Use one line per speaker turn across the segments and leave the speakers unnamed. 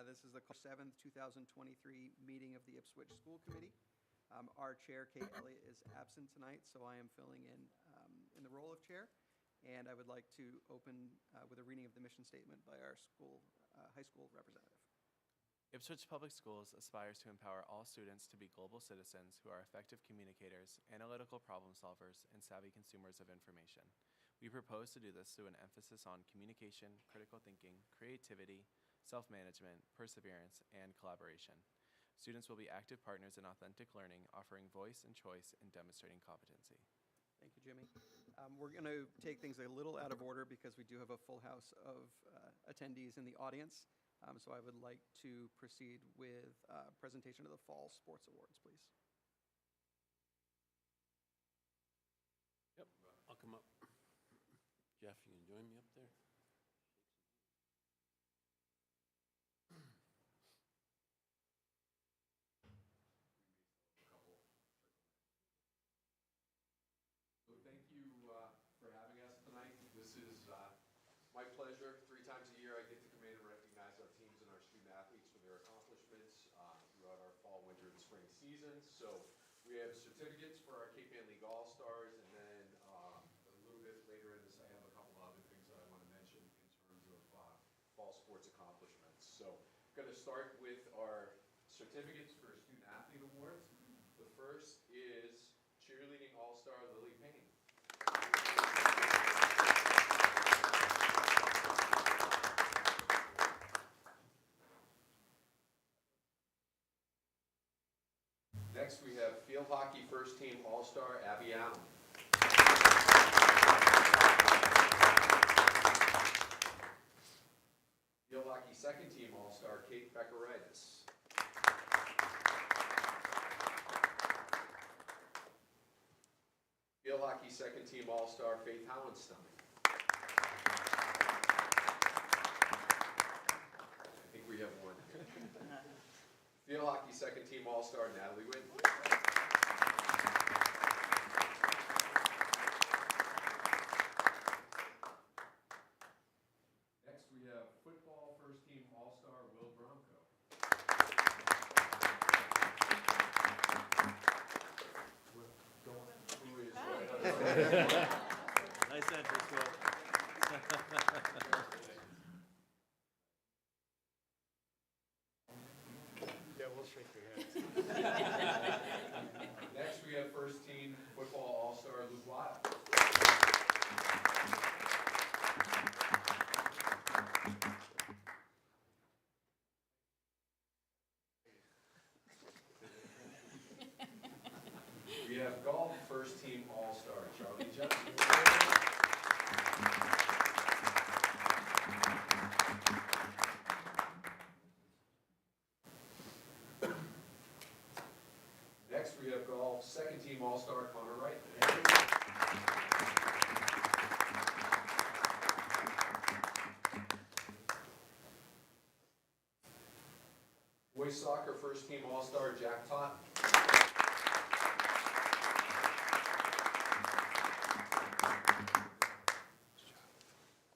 This is the 7th, 2023 meeting of the Ipswich School Committee. Our chair, Kate Elliott, is absent tonight, so I am filling in the role of chair. And I would like to open with a reading of the mission statement by our high school representative.
Ipswich Public Schools aspires to empower all students to be global citizens who are effective communicators, analytical problem solvers, and savvy consumers of information. We propose to do this through an emphasis on communication, critical thinking, creativity, self-management, perseverance, and collaboration. Students will be active partners in authentic learning, offering voice and choice and demonstrating competency.
Thank you, Jimmy. We're going to take things a little out of order because we do have a full house of attendees in the audience. So I would like to proceed with presentation of the Fall Sports Awards, please.
Yep, I'll come up. Jeff, you can join me up there?
So thank you for having us tonight. This is my pleasure. 3 times a year I get to come in and recognize our teams and our student athletes for their accomplishments throughout our fall, winter, and spring seasons. So we have certificates for our Cape Ann League All-Stars, and then a little bit later in this I have a couple of other things that I want to mention in terms of fall sports accomplishments. So I'm going to start with our certificates for Student Athlete Awards. The first is Cheerleading All-Star Lily Payne. Next, we have Field Hockey First Team All-Star Abby Allen. Field Hockey Second Team All-Star Kate Beckeritis. Field Hockey Second Team All-Star Faith Howenstein. I think we have one. Field Hockey Second Team All-Star Natalie Whitten. Next we have Football First Team All-Star Will Bronco. Who is
Nice entrance, Will.
Yeah, we'll shake your hands.
Next we have First Team Football All-Star Luke Wild. We have Golf First Team All-Star Charlie Johnson. Next, we have Golf Second Team All-Star Connor Wright. Boys Soccer First Team All-Star Jack Totten.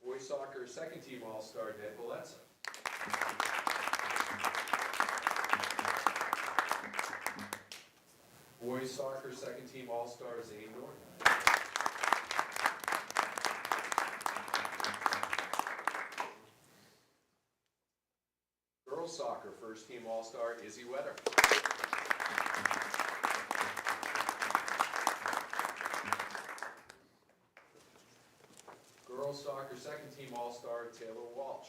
Boys Soccer Second Team All-Star Ned Valetza. Boys Soccer Second Team All-Star Zane Norton. Girls Soccer First Team All-Star Izzy Weather. Girls Soccer Second Team All-Star Taylor Walsh.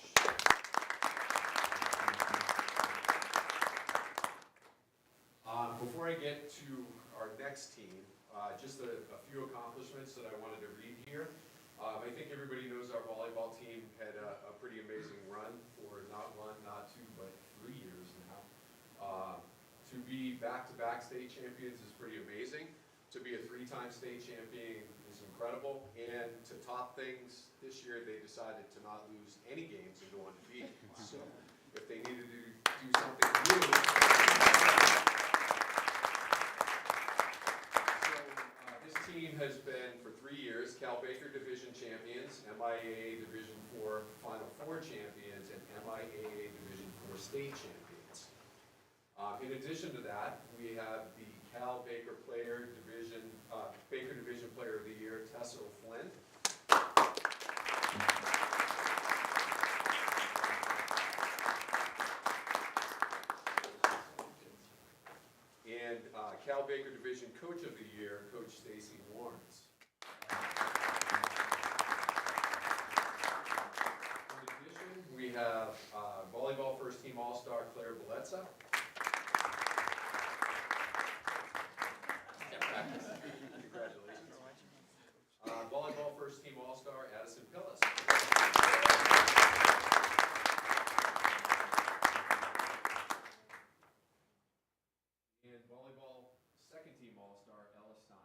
Before I get to our next team, just a few accomplishments that I wanted to read here. I think everybody knows our volleyball team had a pretty amazing run for not 1, not 2, but 3 years now. To be back-to-back state champions is pretty amazing. To be a 3-time state champion is incredible. And to top things, this year they decided to not lose any games and go undefeated. So if they needed to do something new, this team has been for 3 years Cal Baker Division champions, MIAA Division IV Final Four champions, and MIAA Division IV state champions. In addition to that, we have the Cal Baker Division Player of the Year, Tessa Flynn. And Cal Baker Division Coach of the Year, Coach Stacy Lawrence. In addition, we have volleyball first team all-star Claire Belezza. Congratulations. Volleyball first team all-star Addison Pillis. And volleyball second team all-star Ella Stein.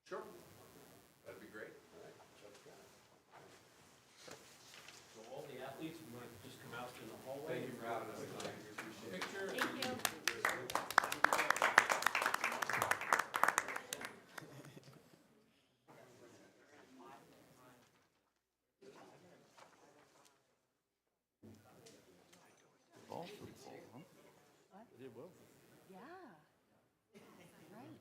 Sure. That'd be great.
So all the athletes, we want to just come out in the hallway.
Thank you for having us tonight. We appreciate it.
Picture.
Thank you.
Ball football, huh? They did well.
Yeah. Right.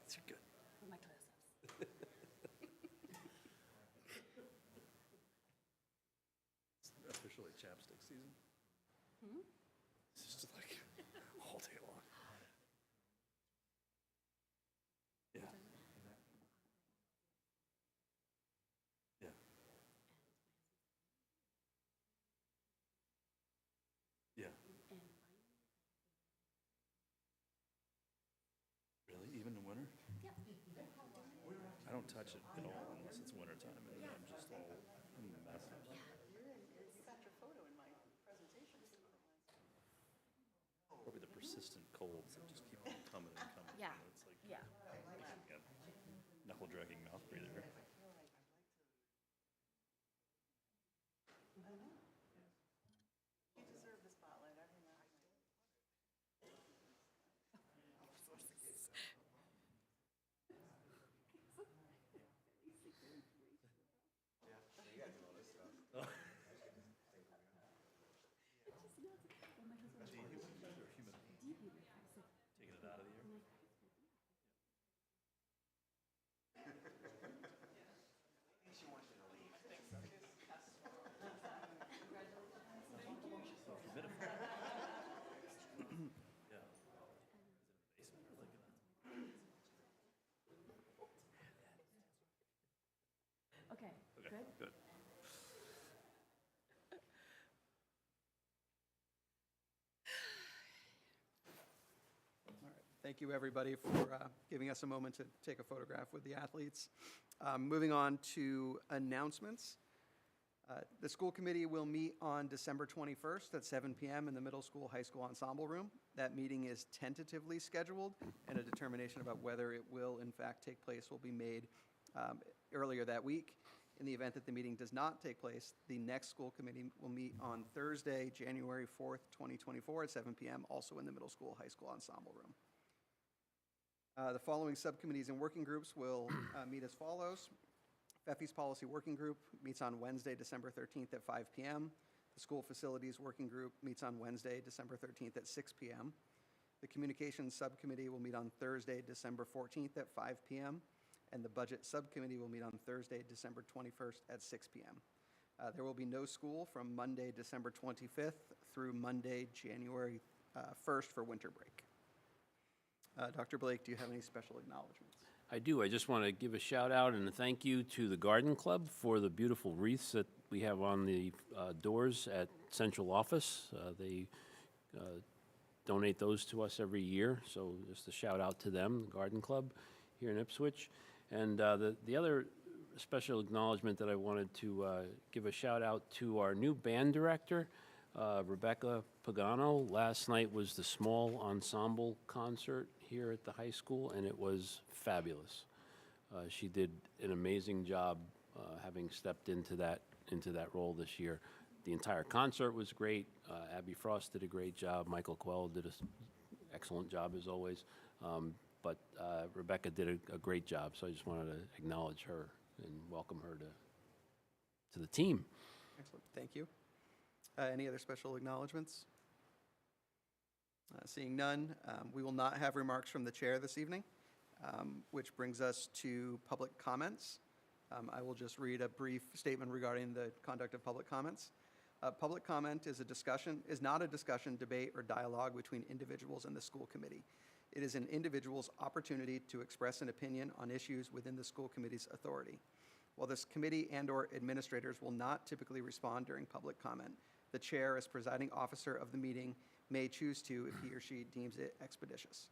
That's good.
Put my clothes
It's officially chapstick season. It's just like all day long. Yeah. Yeah. Yeah. Really? Even in winter? I don't touch it at all unless it's winter time, and then I'm just all in the mess. Probably the persistent colds that just keep on coming and coming.
Yeah.
It's like,
Yeah.
got knuckle dragging mouth breather. Taking it out of the air.
Okay,
Okay,
good.
good.
Thank you, everybody, for giving us a moment to take a photograph with the athletes. Moving on to announcements. The school committee will meet on December 21st at 7 p.m. in the middle school, high school ensemble room. That meeting is tentatively scheduled, and a determination about whether it will, in fact, take place will be made earlier that week. In the event that the meeting does not take place, the next school committee will meet on Thursday, January 4th, 2024 at 7 p.m., also in the middle school, high school ensemble room. The following subcommittees and working groups will meet as follows. FEFI's Policy Working Group meets on Wednesday, December 13th at 5 p.m. The School Facilities Working Group meets on Wednesday, December 13th at 6 p.m. The Communications Subcommittee will meet on Thursday, December 14th at 5 p.m. And the Budget Subcommittee will meet on Thursday, December 21st at 6 p.m. There will be no school from Monday, December 25th through Monday, January 1st for winter break. Dr. Blake, do you have any special acknowledgements?
I do. I just want to give a shout out and a thank you to the Garden Club for the beautiful wreaths that we have on the doors at central office. They donate those to us every year, so just a shout out to them, the Garden Club here in Ipswich. And the other special acknowledgement that I wanted to give a shout out to our new band director, Rebecca Pagano. Last night was the small ensemble concert here at the high school, and it was fabulous. She did an amazing job having stepped into that role this year. The entire concert was great. Abby Frost did a great job. Michael Quell did an excellent job as always. But Rebecca did a great job, so I just wanted to acknowledge her and welcome her to the team.
Excellent, thank you. Any other special acknowledgements? Seeing none, we will not have remarks from the chair this evening, which brings us to public comments. I will just read a brief statement regarding the conduct of public comments. Public comment is not a discussion, debate, or dialogue between individuals and the school committee. It is an individual's opportunity to express an opinion on issues within the school committee's authority. While this committee and/or administrators will not typically respond during public comment, the chair, as presiding officer of the meeting, may choose to if he or she deems it expeditious.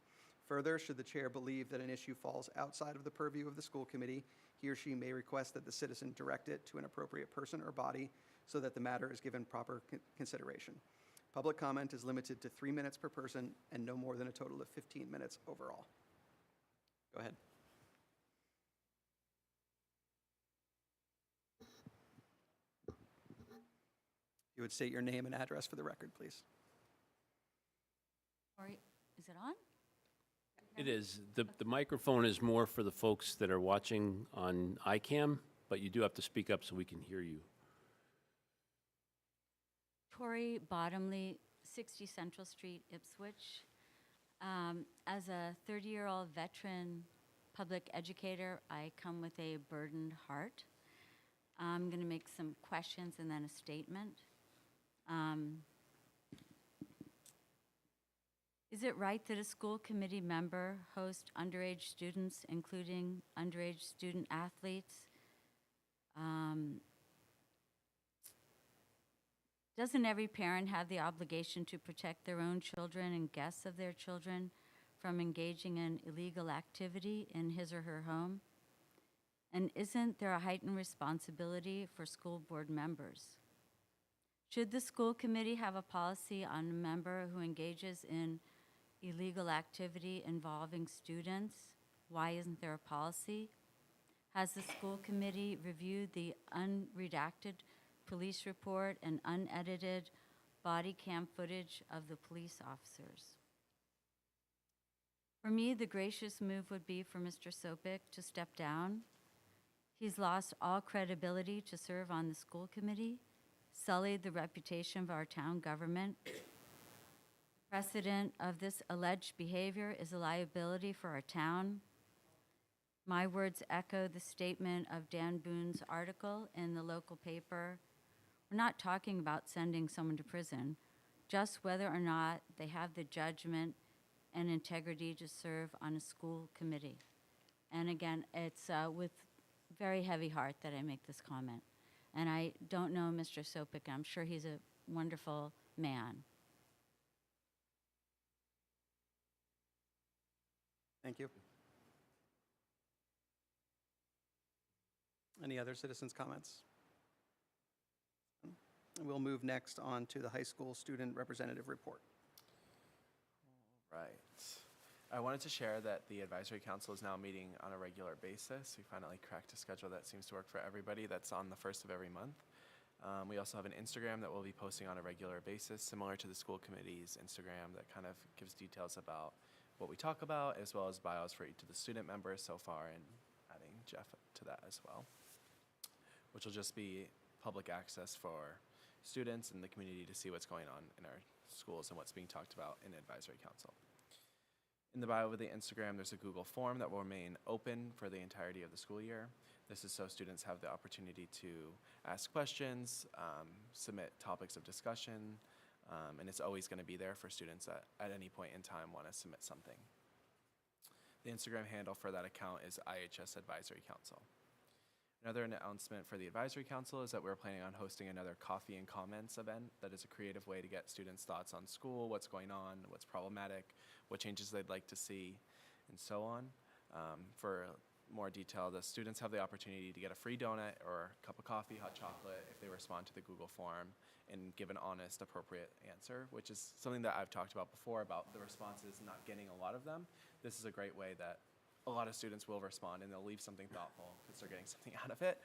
Further, should the chair believe that an issue falls outside of the purview of the school committee, he or she may request that the citizen direct it to an appropriate person or body so that the matter is given proper consideration. Public comment is limited to 3 minutes per person and no more than a total of 15 minutes overall. Go ahead. You would state your name and address for the record, please.
Tori, is it on?
It is. The microphone is more for the folks that are watching on iCam, but you do have to speak up so we can hear you.
Tori Bottomley, 60 Central Street, Ipswich. As a 30-year-old veteran public educator, I come with a burdened heart. I'm going to make some questions and then a statement. Is it right that a school committee member hosts underage students, including underage student athletes? Doesn't every parent have the obligation to protect their own children and guests of their children from engaging in illegal activity in his or her home? And isn't there a heightened responsibility for school board members? Should the school committee have a policy on a member who engages in illegal activity involving students? Why isn't there a policy? Has the school committee reviewed the unredacted police report and unedited body cam footage of the police officers? For me, the gracious move would be for Mr. Sopik to step down. He's lost all credibility to serve on the school committee, sullied the reputation of our town government. Precedent of this alleged behavior is a liability for our town. My words echo the statement of Dan Boone's article in the local paper. We're not talking about sending someone to prison, just whether or not they have the judgment and integrity to serve on a school committee. And again, it's with very heavy heart that I make this comment. And I don't know Mr. Sopik. I'm sure he's a wonderful man.
Thank you. Any other citizens' comments? We'll move next on to the high school student representative report.
Right. I wanted to share that the advisory council is now meeting on a regular basis. We finally cracked a schedule that seems to work for everybody. That's on the first of every month. We also have an Instagram that we'll be posting on a regular basis, similar to the school committee's Instagram, that kind of gives details about what we talk about, as well as bios for each of the student members so far, and adding Jeff to that as well, which will just be public access for students and the community to see what's going on in our schools and what's being talked about in advisory council. In the bio of the Instagram, there's a Google form that will remain open for the entirety of the school year. This is so students have the opportunity to ask questions, submit topics of discussion, and it's always going to be there for students that at any point in time want to submit something. The Instagram handle for that account is IHS Advisory Council. Another announcement for the Advisory Council is that we're planning on hosting another coffee and comments event that is a creative way to get students' thoughts on school, what's going on, what's problematic, what changes they'd like to see, and so on. For more detail, the students have the opportunity to get a free donut or a cup of coffee, hot chocolate, if they respond to the Google form and give an honest, appropriate answer, which is something that I've talked about before about the responses not getting a lot of them. This is a great way that a lot of students will respond and they'll leave something thoughtful because they're getting something out of it.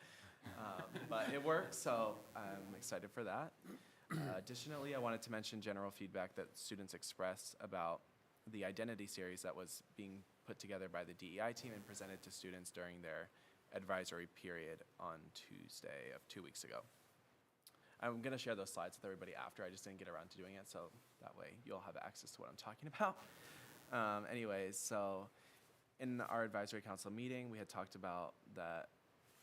But it works, so I'm excited for that. Additionally, I wanted to mention general feedback that students expressed about the identity series that was being put together by the DEI team and presented to students during their advisory period on Tuesday of 2 weeks ago. I'm going to share those slides with everybody after. I just didn't get around to doing it, so that way you'll have access to what I'm talking about. Anyways, so in our advisory council meeting, we had talked about that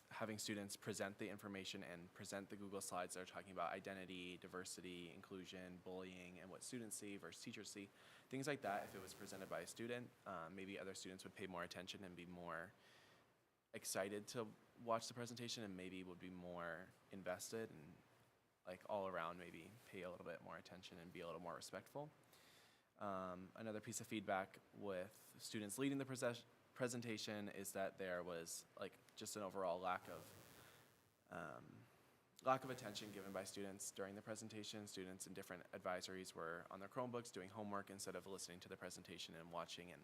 having students present the information and present the Google slides that are talking about identity, diversity, inclusion, bullying, and what students see versus teachers see, things like that. If it was presented by a student, maybe other students would pay more attention and be more excited to watch the presentation and maybe would be more invested and like all around maybe pay a little bit more attention and be a little more respectful. Another piece of feedback with students leading the presentation is that there was like just an overall lack of attention given by students during the presentation. Students in different advisories were on their Chromebooks doing homework instead of listening to the presentation and watching, and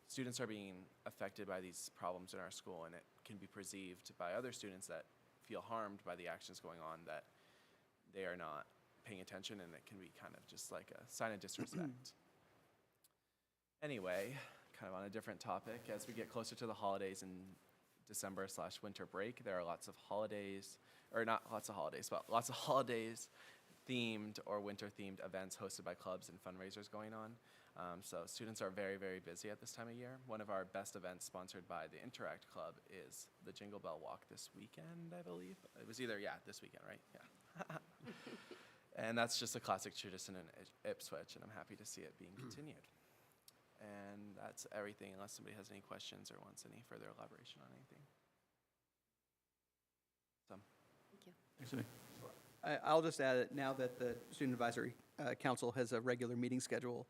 students are being affected by these problems in our school, and it can be perceived by other students that feel harmed by the actions going on that they are not paying attention, and it can be kind of just like a sign of disrespect. Anyway, kind of on a different topic, as we get closer to the holidays and December/winter break, there are lots of holidays, or not lots of holidays, but lots of holidays themed or winter themed events hosted by clubs and fundraisers going on. So students are very, very busy at this time of year. One of our best events sponsored by the Interact Club is the Jingle Bell Walk this weekend, I believe. It was either, this weekend, right? Yeah. And that's just a classic tradition in Ipswich, and I'm happy to see it being continued. And that's everything, unless somebody has any questions or wants any further elaboration on anything. So.
Thanks, Amy.
I'll just add that now that the Student Advisory Council has a regular meeting schedule,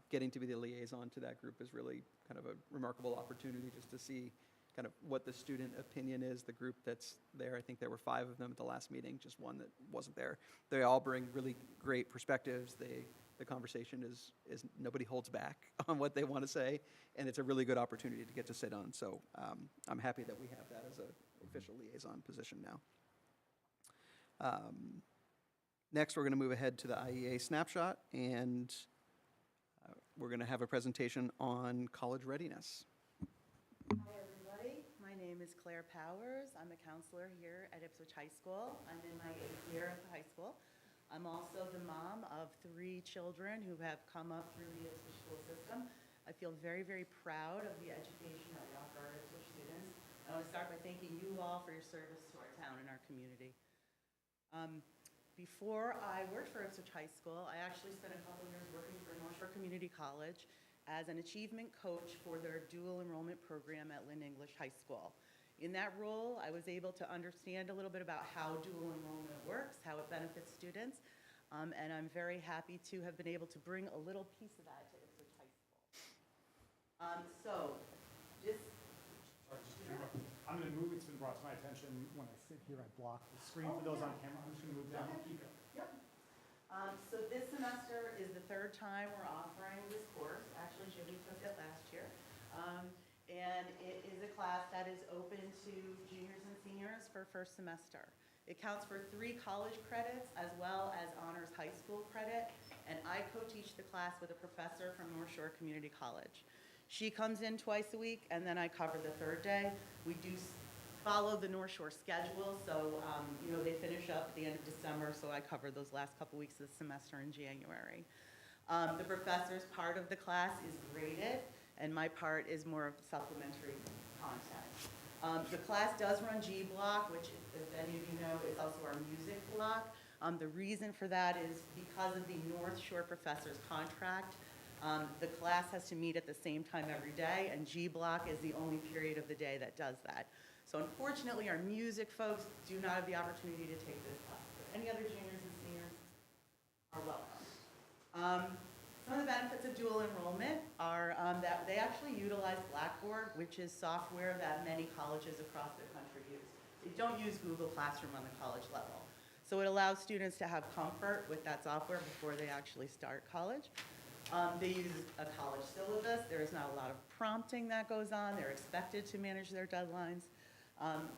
getting to be the liaison to that group is really kind of a remarkable opportunity just to see kind of what the student opinion is. The group that's there, I think there were 5 of them at the last meeting, just one that wasn't there. They all bring really great perspectives. The conversation is nobody holds back on what they want to say, and it's a really good opportunity to get to sit on. So I'm happy that we have that as an official liaison position now. Next, we're going to move ahead to the IEA snapshot, and we're going to have a presentation on college readiness.
Hi, everybody. My name is Claire Powers. I'm a counselor here at Ipswich High School. I'm in my 8th year at the high school. I'm also the mom of 3 children who have come up through the Ipswich school system. I feel very, very proud of the education that we offer our Ipswich students. I want to start by thanking you all for your service to our town and our community. Before I worked for Ipswich High School, I actually spent a couple years working for North Shore Community College as an achievement coach for their dual enrollment program at Lynn English High School. In that role, I was able to understand a little bit about how dual enrollment works, how it benefits students, and I'm very happy to have been able to bring a little piece of that to Ipswich High School.
I'm going to move. It's been brought to my attention when I sit here, I block the screen for those on camera. I'm just going to move down.
Yep. So this semester is the 3rd time we're offering this course. Actually, Jimmy took it last year. And it is a class that is open to juniors and seniors for first semester. It counts for 3 college credits as well as honors high school credit. And I co-teach the class with a professor from North Shore Community College. She comes in twice a week, and then I cover the 3rd day. We do follow the North Shore schedule, so they finish up at the end of December, so I cover those last couple weeks of the semester in January. The professor's part of the class is graded, and my part is more of supplementary content. The class does run G block, which, as any of you know, is also our music block. The reason for that is because of the North Shore professor's contract. The class has to meet at the same time every day, and G block is the only period of the day that does that. So unfortunately, our music folks do not have the opportunity to take this class. But any other juniors and seniors are welcome. Some of the benefits of dual enrollment are that they actually utilize Blackboard, which is software that many colleges across the country use. They don't use Google Classroom on the college level. So it allows students to have comfort with that software before they actually start college. They use a college syllabus. There is not a lot of prompting that goes on. They're expected to manage their deadlines,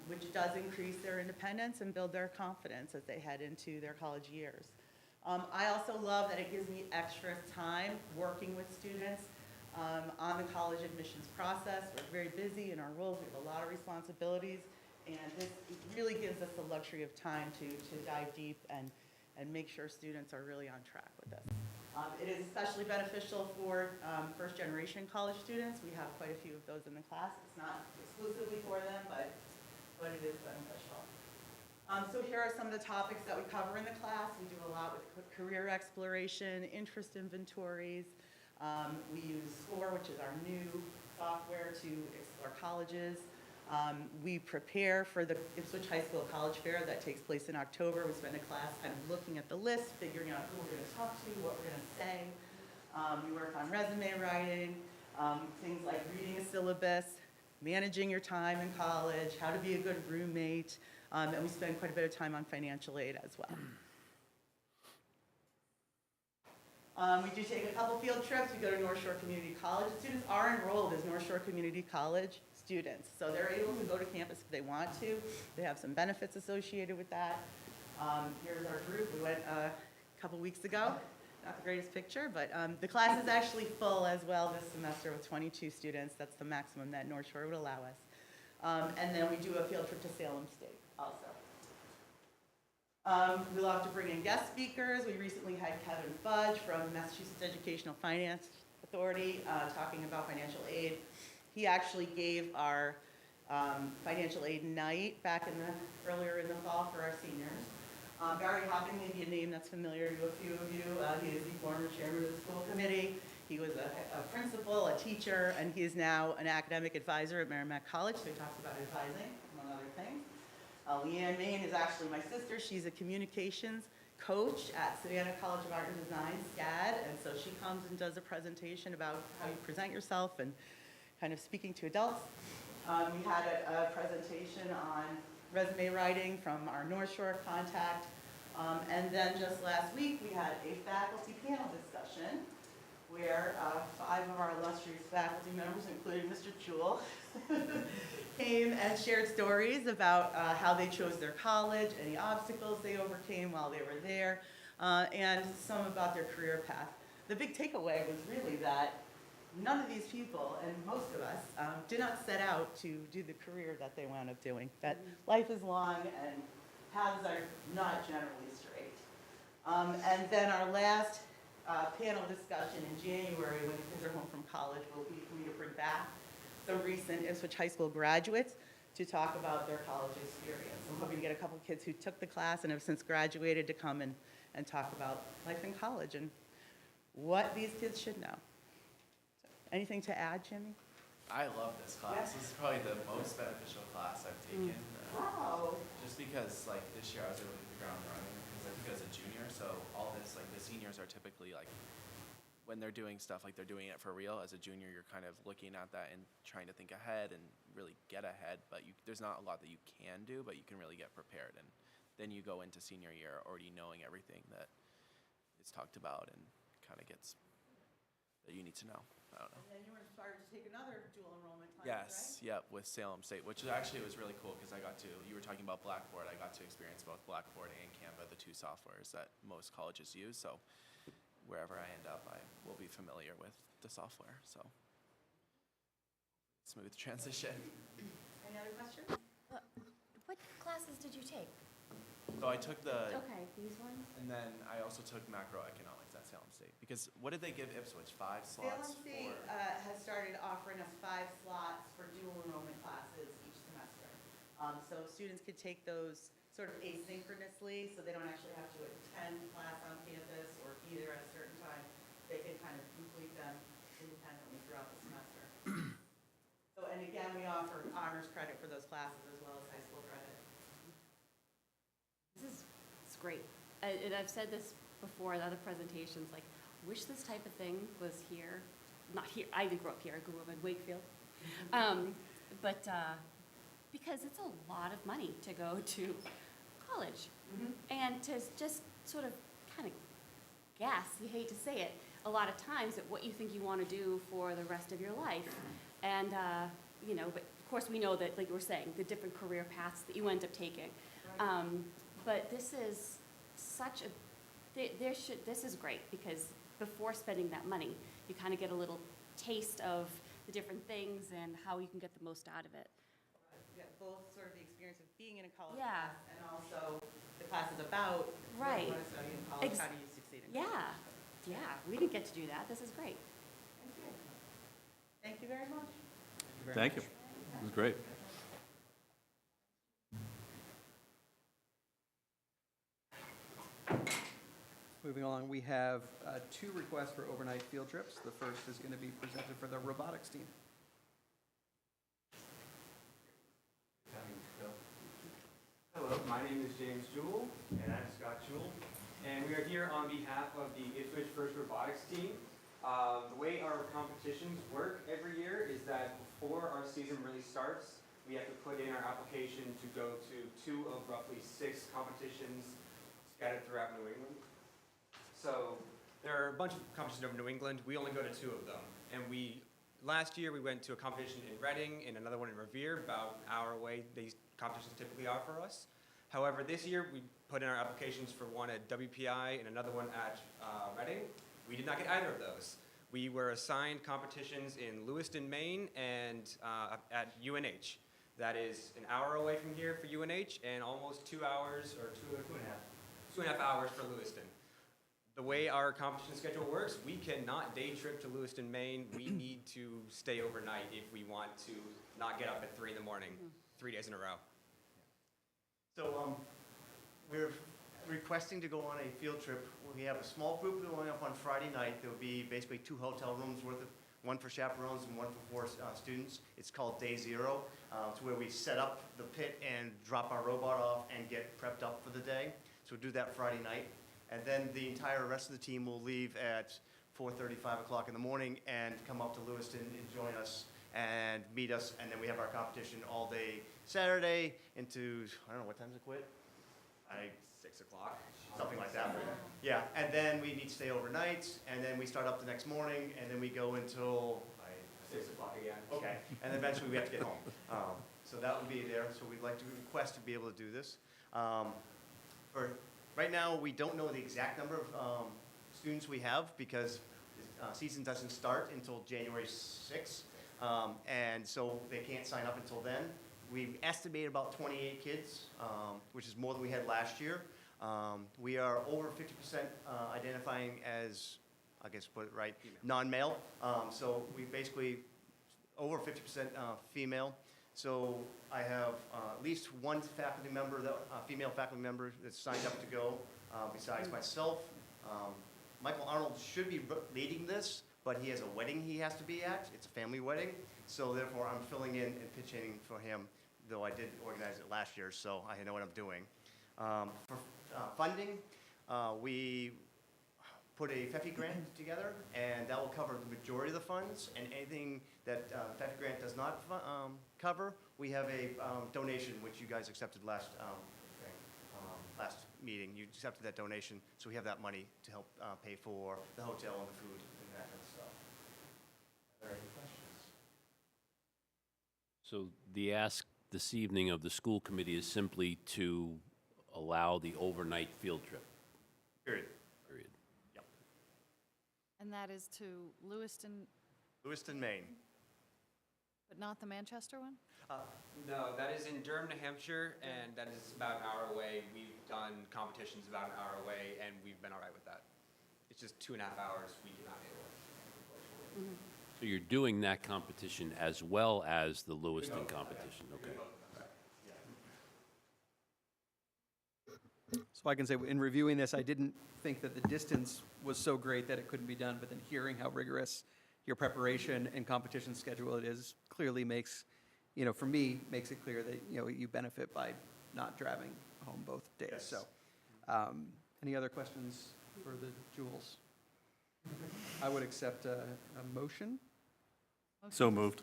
which does increase their independence and build their confidence as they head into their college years. I also love that it gives me extra time working with students on the college admissions process. We're very busy in our roles. We have a lot of responsibilities. And this really gives us the luxury of time to dive deep and make sure students are really on track with this. It is especially beneficial for first-generation college students. We have quite a few of those in the class. It's not exclusively for them, but it is beneficial. So here are some of the topics that we cover in the class. We do a lot with career exploration, interest inventories. We use SCORE, which is our new software to explore colleges. We prepare for the Ipswich High School College Fair that takes place in October. We spend a class kind of looking at the list, figuring out who we're going to talk to, what we're going to say. We work on resume writing, things like reading a syllabus, managing your time in college, how to be a good roommate, and we spend quite a bit of time on financial aid as well. We do take a couple field trips. We go to North Shore Community College. Students are enrolled as North Shore Community College students, so they're able to go to campus if they want to. They have some benefits associated with that. Here's our group. We went a couple weeks ago. Not the greatest picture, but the class is actually full as well this semester with 22 students. That's the maximum that North Shore would allow us. And then we do a field trip to Salem State also. We love to bring in guest speakers. We recently had Kevin Fudge from Massachusetts Educational Finance Authority talking about financial aid. He actually gave our financial aid night back earlier in the fall for our seniors. Barry Hopping may be a name that's familiar to a few of you. He is the former chairman of the school committee. He was a principal, a teacher, and he is now an academic advisor at Merrimack College, so he talks about advising, among other things. Leanne Main is actually my sister. She's a communications coach at Savannah College of Art and Design, SCAD, and so she comes and does a presentation about how you present yourself and kind of speaking to adults. We had a presentation on resume writing from our North Shore contact. And then just last week, we had a faculty panel discussion where 5 of our illustrious faculty members, including Mr. Jewell, came and shared stories about how they chose their college, any obstacles they overcame while they were there, and some about their career path. The big takeaway was really that none of these people, and most of us, did not set out to do the career that they wound up doing. That life is long and paths are not generally straight. And then our last panel discussion in January, when the kids are home from college, will be for me to bring back the recent Ipswich High School graduates to talk about their college experience. I'm hoping to get a couple kids who took the class and have since graduated to come and talk about life in college and what these kids should know. So, anything to add, Jimmy?
I love this class. This is probably the most beneficial class I've taken.
Wow.
Just because, like, this year I was able to hit the ground running because I think as a junior, so all this, like, the seniors are typically, like, when they're doing stuff, like, they're doing it for real. As a junior, you're kind of looking at that and trying to think ahead and really get ahead, but there's not a lot that you can do, but you can really get prepared. And then you go into senior year already knowing everything that is talked about and kind of gets that you need to know. I don't know.
And then you were inspired to take another dual enrollment class,
Yes, yep, with Salem State, which actually was really cool because you were talking about Blackboard, I got to experience both Blackboard and Canva, the 2 softwares that most colleges use, so wherever I end up, I will be familiar with the software, so smooth transition.
Any other questions?
What classes did you take?
So I took
Okay, these ones?
and then I also took macroeconomics at Salem State, because what did they give Ipswich, 5
Salem
slots
State
for?
has started offering us 5 slots for dual enrollment classes each semester. So students could take those sort of asynchronously, so they don't actually have to attend class on campus or be there at a certain time. They can kind of complete them independently throughout the semester. So, and again, we offer honors credit for those classes as well as high school credit.
It's great. And I've said this before in other presentations, like,
wish this type of thing was here. Not here, I didn't grow up here, I grew up in Wakefield. But because it's a lot of money to go to college. And to just sort of kind of guess, you hate to say it, a lot of times at what you think you want to do for the rest of your life. And, you know, but of course we know that, like you were saying, the different career paths that you end up taking. But this is such a, this is great because before spending that money, you kind of get a little taste of the different things and how you can get the most out of it.
Yeah, both sort of the experience of being in a college
Yeah.
class and also the class is about what
Right.
you want to study in college, how do you succeed in college.
Yeah, yeah, we didn't get to do that. This is great.
Thank you. Thank you very much.
Thank you. It was great.
Moving along, we have 2 requests for overnight field trips. The first is going to be presented for the robotics team.
Hello, my name is James Jewell, and I'm Scott Jewell, and we are here on behalf of the Ipswich First Robotics team. The way our competitions work every year is that before our season really starts, we have to put in our application to go to 2 of roughly 6 competitions scattered throughout New England. So there are a bunch of competitions over New England. We only go to 2 of them, and last year we went to a competition in Reading and another one in Revere, about an hour away. These competitions typically are for us. However, this year we put in our applications for one at WPI and another one at Reading. We did not get either of those. We were assigned competitions in Lewiston, Maine, and at UNH. That is an hour away from here for UNH, and almost 2 hours, or 2.5 hours for Lewiston. The way our competition schedule works, we cannot day trip to Lewiston, Maine. We need to stay overnight if we want to not get up at 3 in the morning, 3 days in a row.
So we're requesting to go on a field trip. We have a small group going up on Friday night. There'll be basically 2 hotel rooms worth of, one for chaperones and one for 4 students. It's called Day Zero. It's where we set up the pit and drop our robot off and get prepped up for the day. So we'll do that Friday night. And then the entire rest of the team will leave at 4:30, 5 o'clock in the morning and come up to Lewiston and join us and meet us. And then we have our competition all day Saturday into, I don't know, what time does it quit?
6 o'clock.
Something like that. Yeah, and then we need to stay overnight, and then we start up the next morning, and then we go until
6 o'clock again.
okay, and then eventually we have to get home. So that will be there, so we'd like to request to be able to do this. Right now, we don't know the exact number of students we have because the season doesn't start until January 6th, and so they can't sign up until then. We estimate about 28 kids, which is more than we had last year. We are over 50% identifying as, I guess put it right, non-male. So we basically over 50% female. So I have at least one faculty member, female faculty member that's signed up to go, besides myself. Michael Arnold should be leading this, but he has a wedding he has to be at. It's a family wedding. So therefore, I'm filling in and pitching for him, though I did organize it last year, so I know what I'm doing. For funding, we put a FEFI grant together, and that will cover the majority of the funds, and anything that FEFI grant does not cover, we have a donation, which you guys accepted last meeting. You accepted that donation, so we have that money to help pay for the hotel and the food and that kind of stuff. Are there any questions?
So the ask this evening of the school committee is simply to allow the overnight field trip.
Period.
Period.
Yep.
And that is to Lewiston,
Lewiston, Maine.
but not the Manchester one?
No, that is in Durham, New Hampshire, and that is about an hour away. We've done competitions about an hour away, and we've been all right with that. It's just 2.5 hours we cannot handle it.
So you're doing that competition as well as the Lewiston competition, okay?
So I can say, in reviewing this, I didn't think that the distance was so great that it couldn't be done, but then hearing how rigorous your preparation and competition schedule it is clearly makes, for me, makes it clear that, you benefit by not driving home both days.
Yes.
So, any other questions for the Jewels? I would accept a motion.
So moved.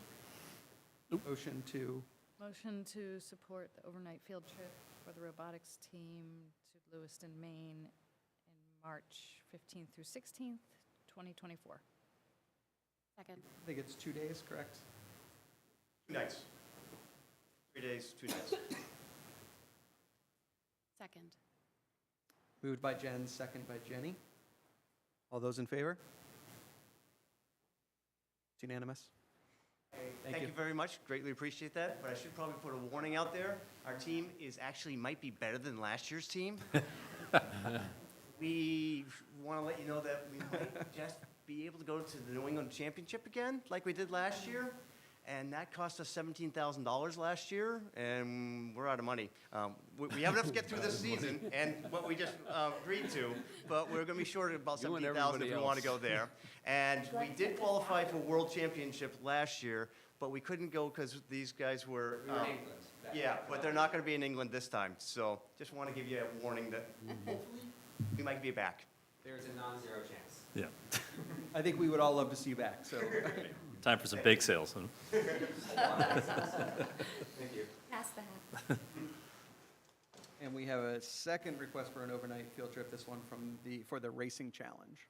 Motion to,
Motion to support the overnight field trip for the robotics team to Lewiston, Maine in March 15th through 16th, 2024.
Second.
I think it's 2 days, correct?
2 nights. 3 days, 2 nights.
Second.
Moved by Jen, second by Jenny. All those in favor? It's unanimous.
Thank you very much. Greatly appreciate that. But I should probably put a warning out there. Our team is actually might be better than last year's team. We want to let you know that we might just be able to go to the New England Championship again, like we did last year. And that cost us $17,000 last year, and we're out of money. We have enough to get through this season and what we just agreed to, but we're going to be short of about
You and
$17,000 if we
everybody
want to
else.
go there. And we did qualify for World Championship last year, but we couldn't go because these guys were. Yeah, but they're not going to be in England this time. So just want to give you a warning that hopefully we might be back.
There's a non-zero chance.
Yeah.
I think we would all love to see you back, so.
Time for some bake sales, huh?
Thank you.
Pass the hat.
And we have a second request for an overnight field trip, this one for the Racing Challenge.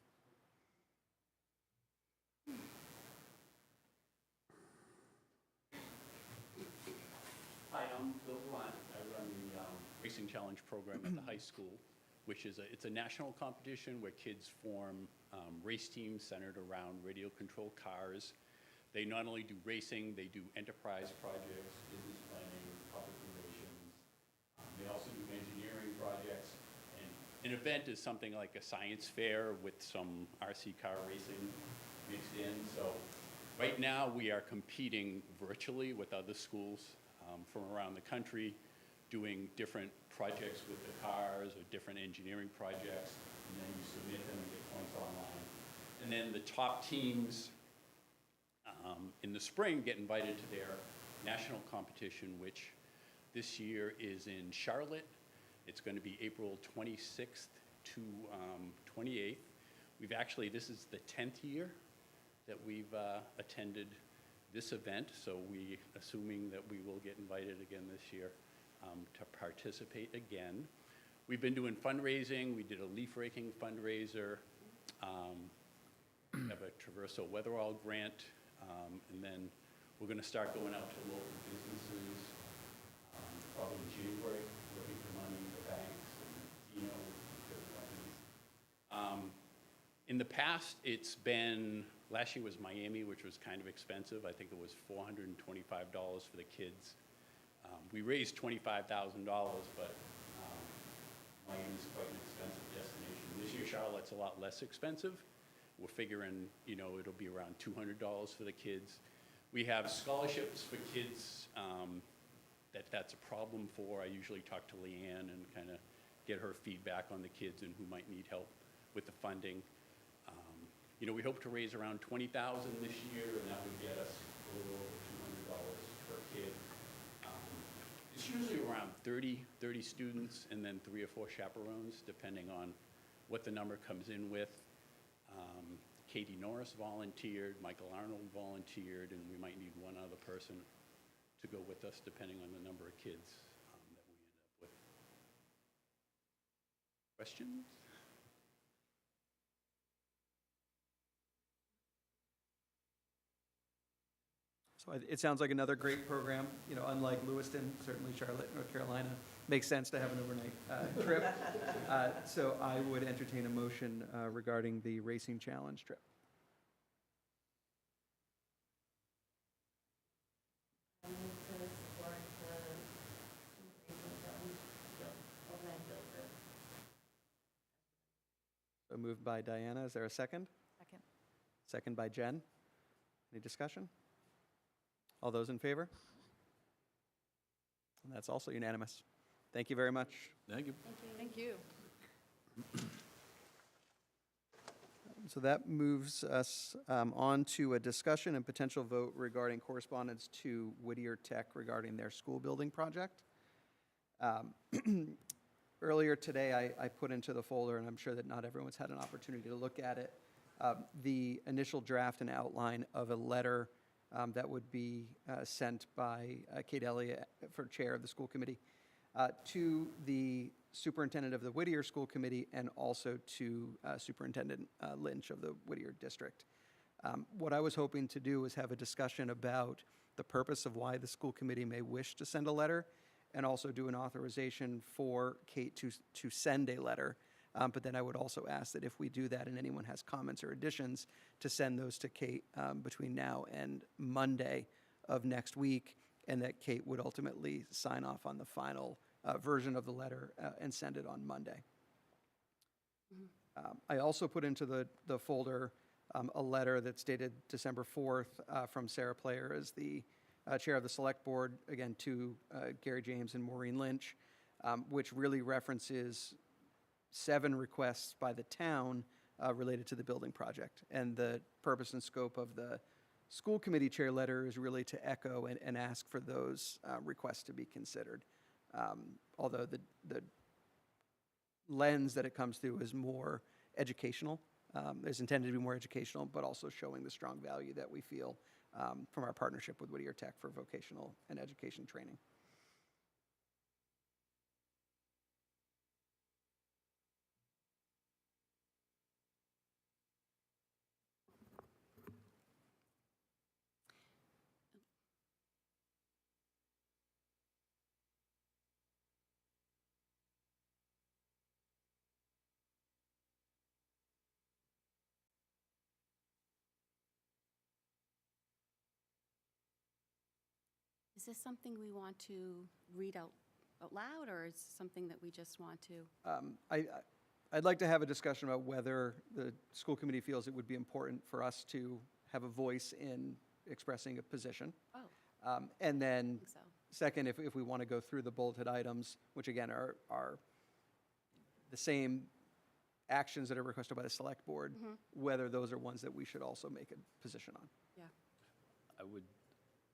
Hi, I'm Bill Blunt. I run the Racing Challenge program at the high school, which is it's a national competition where kids form race teams centered around radio-controlled cars. They not only do racing, they do enterprise projects, business planning, public relations. They also do engineering projects. And an event is something like a science fair with some RC car racing mixed in. So right now, we are competing virtually with other schools from around the country, doing different projects with the cars or different engineering projects, and then you submit them and get points online. And then the top teams in the spring get invited to their national competition, which this year is in Charlotte. It's going to be April 26th to 28th. We've actually, this is the 10th year that we've attended this event, so we, assuming that we will get invited again this year to participate again. We've been doing fundraising. We did a leaf raking fundraiser. We have a Traverso Weatherall grant, and then we're going to start going out to local businesses, probably in January, looking for money in the banks and, companies. In the past, it's been, last year was Miami, which was kind of expensive. I think it was $425 for the kids. We raised $25,000, but Miami's quite an expensive destination. This year, Charlotte's a lot less expensive. We're figuring, it'll be around $200 for the kids. We have scholarships for kids that's a problem for. I usually talk to Leanne and kind of get her feedback on the kids and who might need help with the funding. We hope to raise around $20,000 this year, and that would get us a little over $200 per kid. It's usually around 30 students and then 3 or 4 chaperones, depending on what the number comes in with. Katie Norris volunteered, Michael Arnold volunteered, and we might need one other person to go with us, depending on the number of kids that we end up with. Questions?
So it sounds like another great program, unlike Lewiston, certainly Charlotte, North Carolina, makes sense to have an overnight trip. So I would entertain a motion regarding the Racing Challenge trip.
I move to support the Racing Challenge overnight field trip.
So moved by Diana, is there a second?
Second.
Second by Jen. Any discussion? All those in favor? And that's also unanimous. Thank you very much.
Thank you.
Thank you.
So that moves us on to a discussion and potential vote regarding correspondence to Whittier Tech regarding their school building project. Earlier today, I put into the folder, and I'm sure that not everyone's had an opportunity to look at it, the initial draft and outline of a letter that would be sent by Kate Elliott for chair of the school committee to the superintendent of the Whittier School Committee and also to Superintendent Lynch of the Whittier District. What I was hoping to do was have a discussion about the purpose of why the school committee may wish to send a letter, and also do an authorization for Kate to send a letter. But then I would also ask that if we do that and anyone has comments or additions, to send those to Kate between now and Monday of next week, and that Kate would ultimately sign off on the final version of the letter and send it on Monday. I also put into the folder a letter that's dated December 4th from Sarah Player as the chair of the select board, again, to Gary James and Maureen Lynch, which really references 7 requests by the town related to the building project. And the purpose and scope of the school committee chair letter is really to echo and ask for those requests to be considered. Although the lens that it comes through is more educational. It's intended to be more educational, but also showing the strong value that we feel from our partnership with Whittier Tech for vocational and education training.
Is this something we want to read out loud, or is it something that we just want to?
I'd like to have a discussion about whether the school committee feels it would be important for us to have a voice in expressing a position.
Oh.
And then,
think so.
second, if we want to go through the bulleted items, which again are the same actions that are requested by the select board, whether those are ones that we should also make a position on.
Yeah.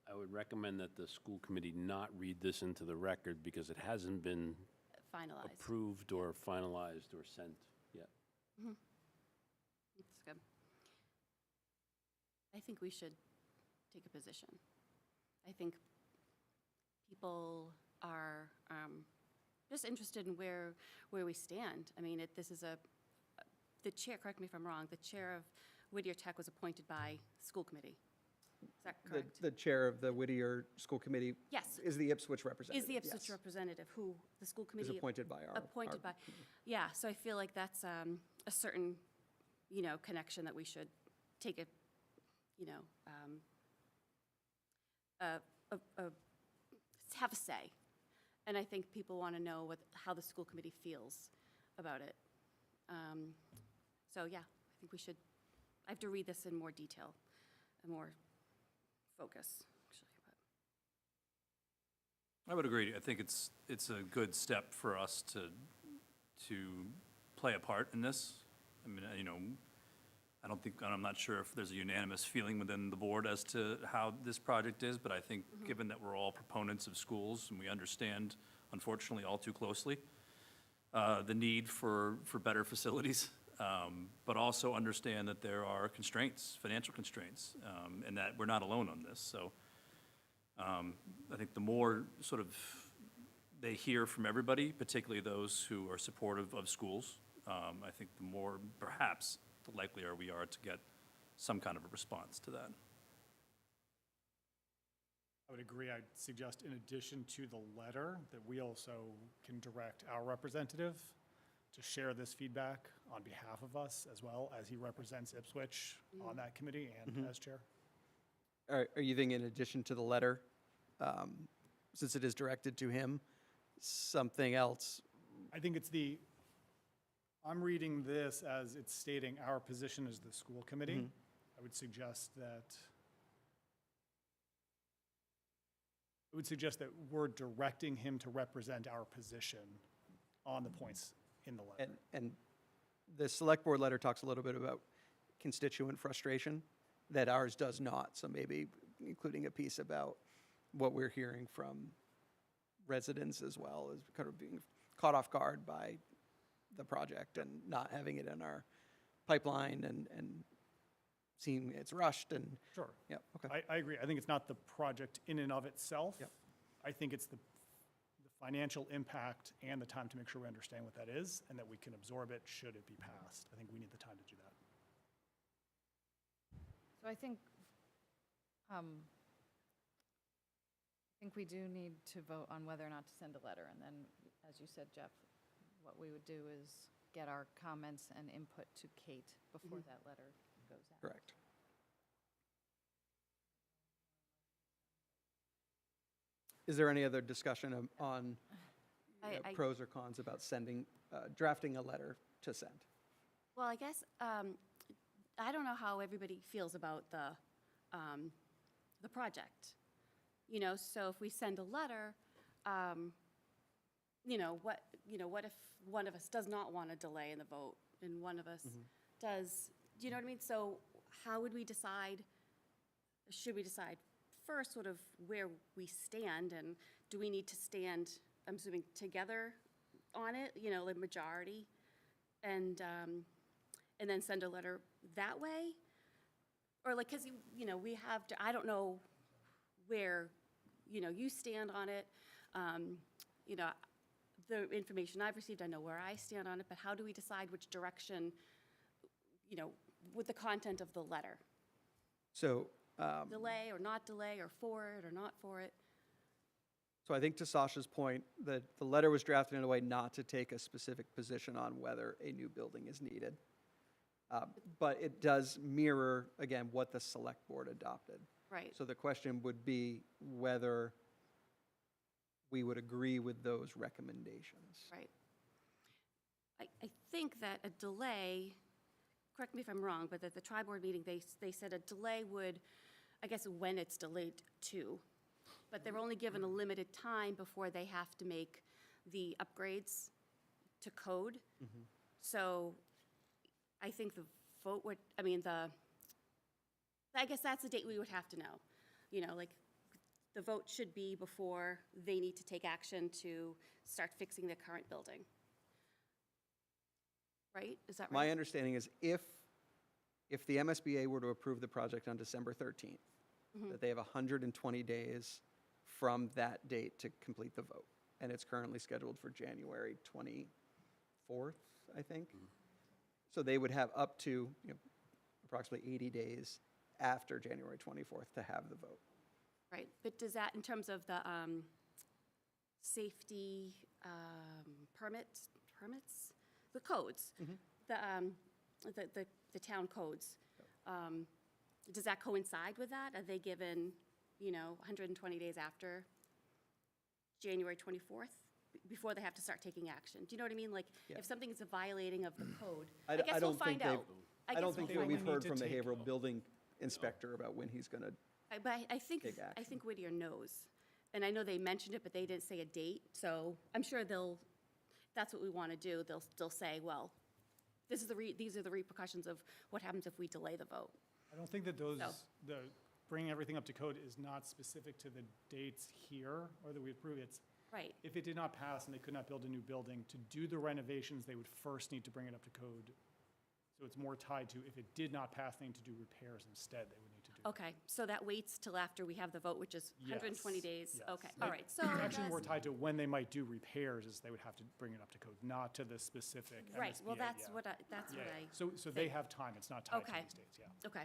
I would recommend that the school committee not read this into the record because it hasn't been
Finalized.
approved or finalized or sent yet.
That's good. I think we should take a position. I think people are just interested in where we stand. I mean, this is the chair, correct me if I'm wrong, the chair of Whittier Tech was appointed by school committee. Is that correct?
The chair of the Whittier School Committee
Yes.
is the Ipswich representative.
Is the Ipswich
yes.
representative who the school committee.
Is appointed by our.
Appointed by, yeah, so I feel like that's a certain, connection that we should take have a say. And I think people want to know how the school committee feels about it. So yeah, I think we should, I have to read this in more detail and more focus, actually.
I would agree. I think it's a good step for us to play a part in this. I mean, I'm not sure if there's a unanimous feeling within the board as to how this project is, but I think given that we're all proponents of schools and we understand, unfortunately, all too closely, the need for better facilities, but also understand that there are constraints, financial constraints, and that we're not alone on this. So I think the more sort of they hear from everybody, particularly those who are supportive of schools, I think the more, perhaps, the likelier we are to get some kind of a response to that.
I would agree. I'd suggest in addition to the letter that we also can direct our representative to share this feedback on behalf of us as well, as he represents Ipswich on that committee and as chair.
Are you thinking in addition to the letter, since it is directed to him, something else?
I think I'm reading this as it's stating our position as the school committee. I would suggest that we're directing him to represent our position on the points in the letter.
And the select board letter talks a little bit about constituent frustration that ours does not. So maybe including a piece about what we're hearing from residents as well as kind of being caught off guard by the project and not having it in our pipeline and seem it's rushed and,
Sure.
yeah, okay.
I agree. I think it's not the project in and of itself.
Yep.
I think it's the financial impact and the time to make sure we understand what that is and that we can absorb it should it be passed. I think we need the time to do that.
So I think we do need to vote on whether or not to send a letter. And then, as you said, Jeff, what we would do is get our comments and input to Kate before that letter goes out.
Correct. Is there any other discussion on
I-
pros or cons about drafting a letter to send?
Well, I guess, I don't know how everybody feels about the project. You know, so if we send a letter, what if one of us does not want to delay in the vote and one of us does, do you know what I mean? So how would we decide, should we decide first sort of where we stand, and do we need to stand, I'm assuming, together on it, the majority, and then send a letter that way? Or like, because, we have to, I don't know where, you stand on it. The information I've received, I know where I stand on it, but how do we decide which direction, with the content of the letter?
So,
Delay or not delay, or for it or not for it?
so I think to Sasha's point, that the letter was drafted in a way not to take a specific position on whether a new building is needed. But it does mirror, again, what the select board adopted.
Right.
So the question would be whether we would agree with those recommendations.
Right. I think that a delay, correct me if I'm wrong, but at the tri-board meeting, they said a delay would, I guess when it's delayed to, but they're only given a limited time before they have to make the upgrades to code. So I think the vote would, I guess that's the date we would have to know. Like, the vote should be before they need to take action to start fixing the current building. Right? Is that right?
My understanding is if the MSBA were to approve the project on December 13th, that they have 120 days from that date to complete the vote. And it's currently scheduled for January 24th, I think. So they would have up to approximately 80 days after January 24th to have the vote.
Right, but does that, in terms of the safety permits, the codes, the town codes, does that coincide with that? Are they given, 120 days after January 24th, before they have to start taking action? Do you know what I mean? Like,
Yeah.
if something is a violating of the code,
I
I guess we'll
don't
find
think
out.
I don't think that we've heard
to
from the
take-
Haverhill Building Inspector about when he's going to.
But I think
Take action.
Whittier knows. And I know they mentioned it, but they didn't say a date, so I'm sure that's what we want to do. They'll say, well, these are the repercussions of what happens if we delay the vote.
I don't think that those,
So-
bringing everything up to code is not specific to the dates here or that we approve. It's
Right,
if it did not pass and they could not build a new building, to do the renovations, they would first need to bring it up to code. So it's more tied to if it did not pass, they need to do repairs instead, they would need to do.
okay, so that waits till after we have the vote, which is 120
Yes,
days?
yes.
Okay, all right, so.
It's actually more
that's-
tied to when they might do repairs, is they would have to bring it up to code, not to the specific MSBA.
Right, well, that's
yeah.
what I,
So they
think.
have time, it's not tied to
Okay.
these dates, yeah.
okay.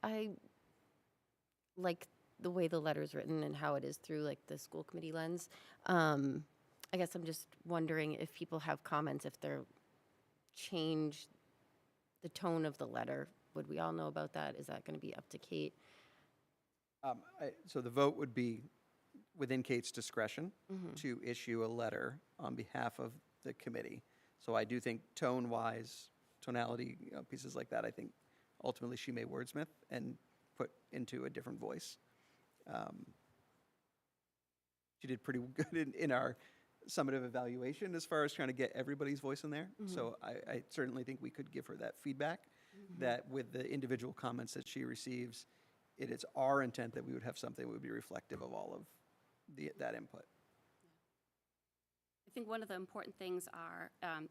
I like the way the letter's written and how it is through like the school committee lens. I guess I'm just wondering if people have comments, if they're change the tone of the letter. Would we all know about that? Is that going to be up to Kate?
So the vote would be within Kate's discretion to issue a letter on behalf of the committee. So I do think tone-wise, tonality, pieces like that, I think ultimately she may wordsmith and put into a different voice. She did pretty good in our summative evaluation as far as trying to get everybody's voice in there. So I certainly think we could give her that feedback, that with the individual comments that she receives, it is our intent that we would have something that would be reflective of all of that input.
I think one of the important things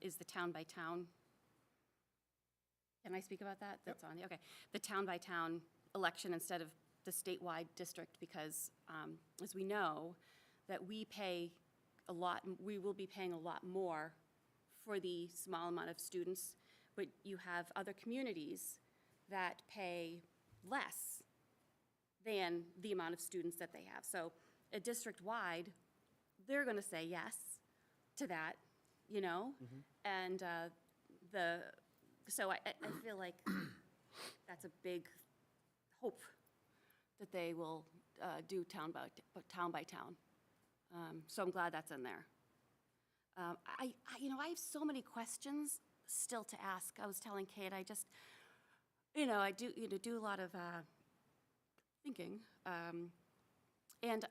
is the town-by-town Can I speak about that? That's on the, okay. The town-by-town election instead of the statewide district, because as we know, that we pay a lot, we will be paying a lot more for the small amount of students, but you have other communities that pay less than the amount of students that they have. So a district-wide, they're going to say yes to that, you know? And so I feel like that's a big hope that they will do town by town. So I'm glad that's in there. I have so many questions still to ask. I was telling Kate, I just, I do a lot of thinking. And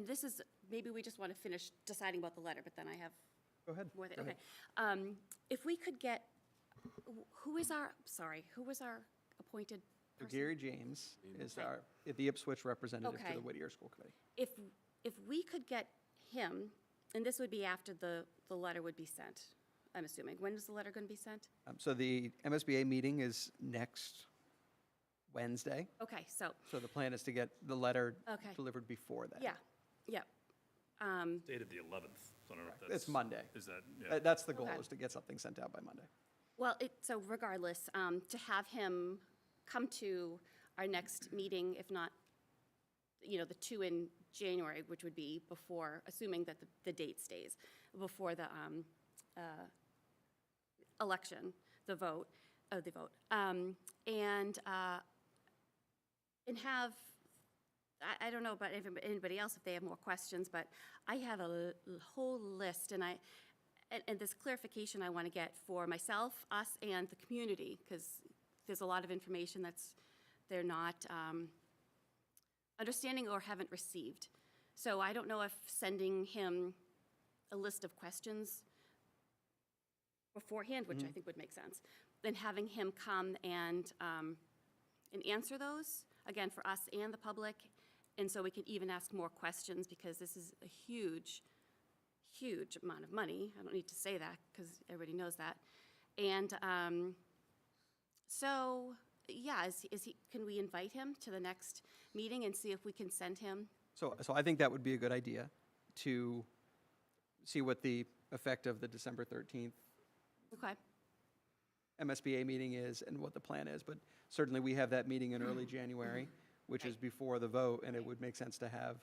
this is, maybe we just want to finish deciding about the letter, but then I have
Go ahead.
more.
Go
Okay.
ahead.
If we could get, who was our appointed
So
person?
Gary James is
Okay.
the Ipswich representative to
Okay.
the Whittier School Committee.
If we could get him, and this would be after the letter would be sent, I'm assuming. When is the letter going to be sent?
So the MSBA meeting is next Wednesday.
Okay, so,
So the plan is to get the letter
Okay.
delivered before that.
yeah.
Dated the 11th, so I don't know if that's.
It's Monday.
Is that, yeah.
That's the goal,
Okay.
is to get something sent out by Monday.
Well, so regardless, to have him come to our next meeting, if not, the 2 in January, which would be before, assuming that the date stays, before the election, the vote, and have, I don't know about anybody else if they have more questions, but I have a whole list, and this clarification I want to get for myself, us, and the community, because there's a lot of information they're not understanding or haven't received. So I don't know if sending him a list of questions beforehand, which I think would make sense, then having him come and answer those, again, for us and the public, and so we can even ask more questions, because this is a huge amount of money. I don't need to say that, because everybody knows that. And so, yeah, can we invite him to the next meeting and see if we can send him?
So I think that would be a good idea, to see what the effect of the December 13th
Okay,
MSBA meeting is and what the plan is. But certainly, we have that meeting in early January, which is before the vote, and it would make sense to have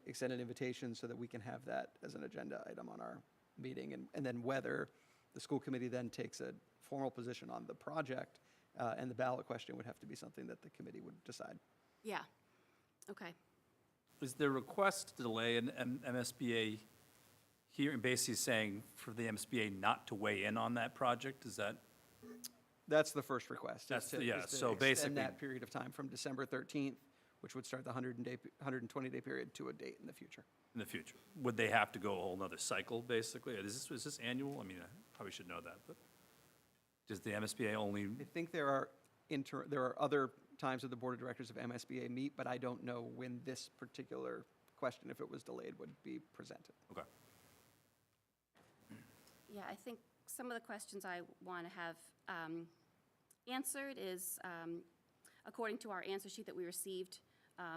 extended invitations so that we can have that as an agenda item on our meeting. And then whether the school committee then takes a formal position on the project and the ballot question would have to be something that the committee would decide.
yeah, okay.
Is the request to delay an MSBA here, basically saying for the MSBA not to weigh in on that project? Is that?
That's the first request.
That's
is to-
yeah,
is to
so
extend
basically-
that period of time from December 13th, which would start the 120-day period, to a date in the future.
In the future? Would they have to go a whole nother cycle, basically? Is this annual? I mean, I probably should know that, but does the MSBA only,
I think there are other times that the Board of Directors of MSBA meet, but I don't know when this particular question, if it was delayed, would be presented.
okay.
Yeah, I think some of the questions I want to have answered is, according to our answer sheet that we received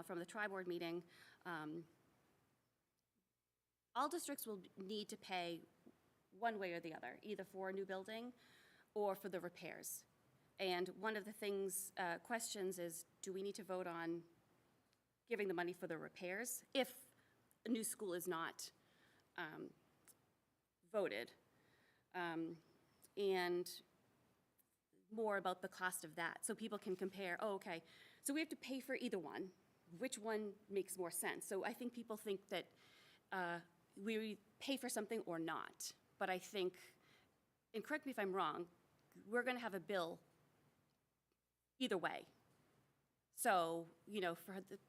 from the tri-board meeting, all districts will need to pay one way or the other, either for a new building or for the repairs. And one of the questions is, do we need to vote on giving the money for the repairs if a new school is not voted? And more about the cost of that, so people can compare, oh, okay, so we have to pay for either one. Which one makes more sense? So I think people think that we pay for something or not. But I think, and correct me if I'm wrong, we're going to have a bill either way. So,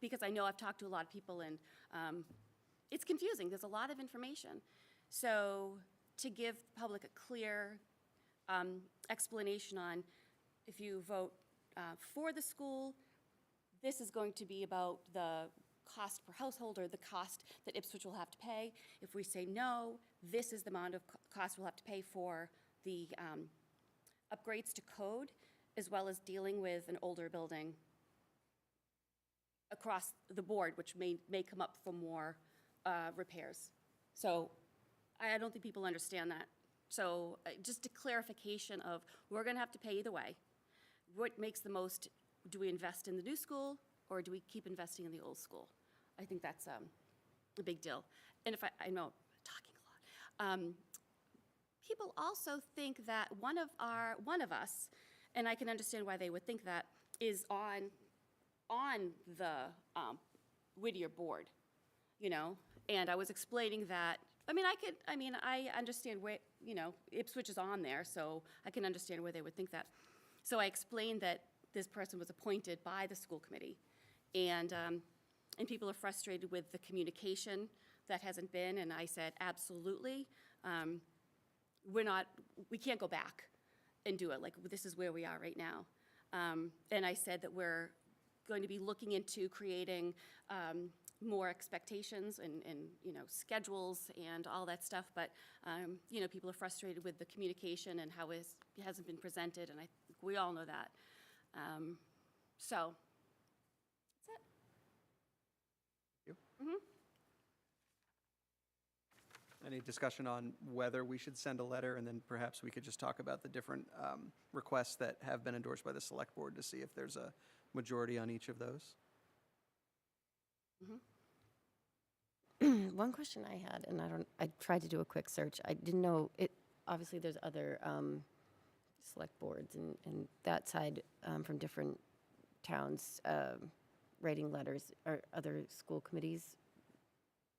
because I know I've talked to a lot of people, and it's confusing. There's a lot of information. So to give the public a clear explanation on, if you vote for the school, this is going to be about the cost per household, or the cost that Ipswich will have to pay. If we say no, this is the amount of cost we'll have to pay for the upgrades to code, as well as dealing with an older building across the board, which may come up for more repairs. So I don't think people understand that. So just a clarification of, we're going to have to pay either way. What makes the most, do we invest in the new school, or do we keep investing in the old school? I think that's a big deal. And if I know I'm talking a lot. People also think that one of us, and I can understand why they would think that, is on the Whittier board, you know? And I was explaining that, I understand where, you know, Ipswich is on there, so I can understand where they would think that. So I explained that this person was appointed by the school committee, and people are frustrated with the communication that hasn't been, and I said, absolutely. We can't go back and do it, like, this is where we are right now. And I said that we're going to be looking into creating more expectations and, you know, schedules and all that stuff, but, you know, people are frustrated with the communication and how it hasn't been presented, and I think we all know that. So, that's it.
Thank you. Any discussion on whether we should send a letter, and then perhaps we could just talk about the different requests that have been endorsed by the select board to see if there's a majority on each of those?
One question I had, and I tried to do a quick search. I didn't know, obviously there's other select boards and that side from different towns writing letters, or other school committees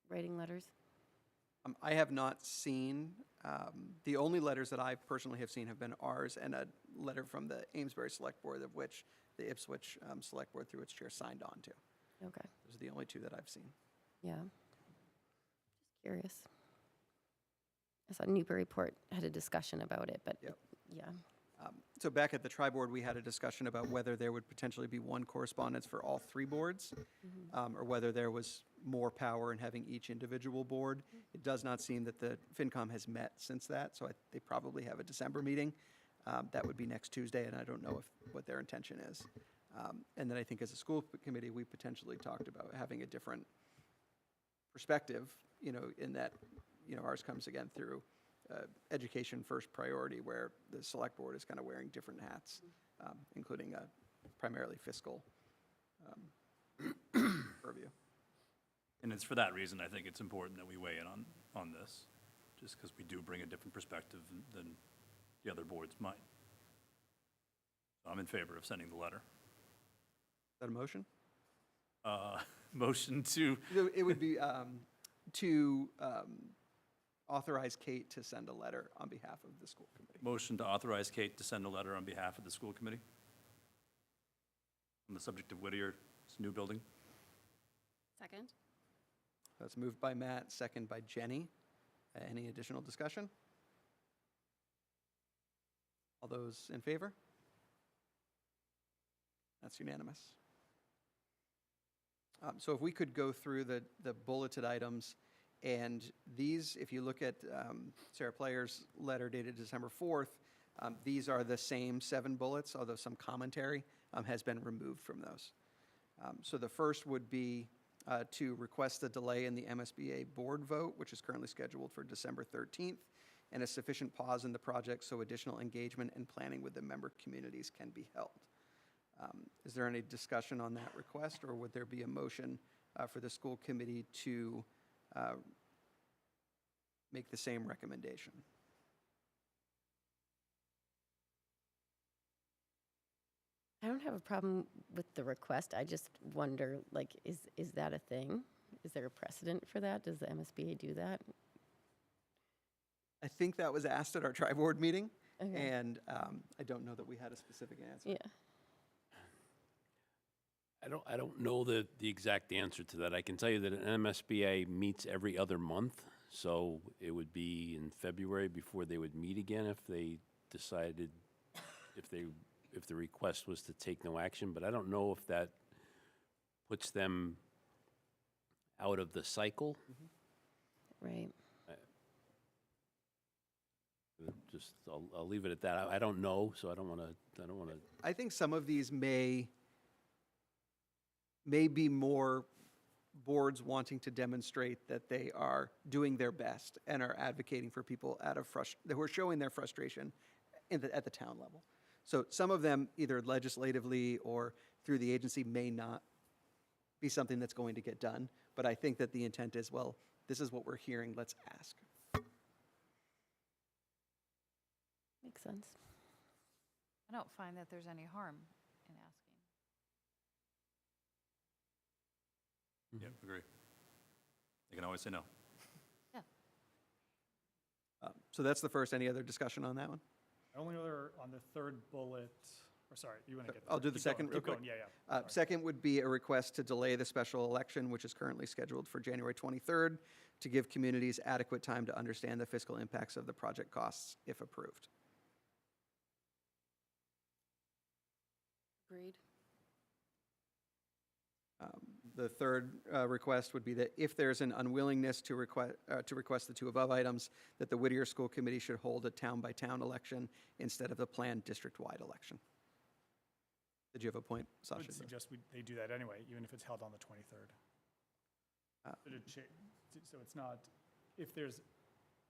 writing letters?
I have not seen, the only letters that I personally have seen have been ours and a letter from the Amesbury Select Board, of which the Ipswich Select Board, through its chair, signed on to.
Okay.
Those are the only two that I've seen.
Yeah. Just curious. I saw Newburyport had a discussion about it, but
Yep.
yeah.
So back at the tri-board, we had a discussion about whether there would potentially be one correspondence for all three boards, or whether there was more power in having each individual board. It does not seem that the FinCom has met since that, so they probably have a December meeting. That would be next Tuesday, and I don't know what their intention is. And then I think as a school committee, we potentially talked about having a different perspective, you know, in that, you know, ours comes again through education first priority, where the select board is kind of wearing different hats, including a primarily fiscal purview.
And it's for that reason, I think it's important that we weigh in on this, just because we do bring a different perspective than the other boards might. So I'm in favor of sending the letter.
Is that a motion?
Motion to,
It would be to authorize Kate to send a letter on behalf of the school committee.
motion to authorize Kate to send a letter on behalf of the school committee on the subject of Whittier's new building.
Second?
That's moved by Matt, second by Jenny. Any additional discussion? All those in favor? That's unanimous. So if we could go through the bulleted items, and these, if you look at Sarah Player's letter dated December 4th, these are the same 7 bullets, although some commentary has been removed from those. So the first would be to request a delay in the MSBA board vote, which is currently scheduled for December 13th, and a sufficient pause in the project so additional engagement and planning with the member communities can be held. Is there any discussion on that request, or would there be a motion for the school committee to make the same recommendation?
I don't have a problem with the request. I just wonder, like, is that a thing? Is there a precedent for that? Does the MSBA do that?
I think that was asked at our tri-board meeting,
Okay.
and I don't know that we had a specific answer.
Yeah.
I don't know the exact answer to that. I can tell you that an MSBA meets every other month, so it would be in February before they would meet again if they decided, if the request was to take no action, but I don't know if that puts them out of the cycle.
Right.
just, I'll leave it at that. I don't know, so I don't want to,
I think some of these may be more boards wanting to demonstrate that they are doing their best and are advocating for people who are showing their frustration at the town level. So some of them, either legislatively or through the agency, may not be something that's going to get done. But I think that the intent is, well, this is what we're hearing, let's ask.
Makes sense.
I don't find that there's any harm in asking.
Yeah, agree. They can always say no.
Yeah.
So that's the first. Any other discussion on that one?
Only other, on the third bullet, or sorry, you want to get?
I'll do the
keep going,
second real
keep
quick.
going, yeah. Sorry.
Second would be a request to delay the special election, which is currently scheduled for January 23rd, to give communities adequate time to understand the fiscal impacts of the project costs if approved.
Agreed.
The third request would be that if there's an unwillingness to request the two above items, that the Whittier School Committee should hold a town-by-town election instead of the planned district-wide election. Did you have a point,
I would
Sasha?
suggest they do that anyway, even if it's held on the 23rd. So it's not, if there's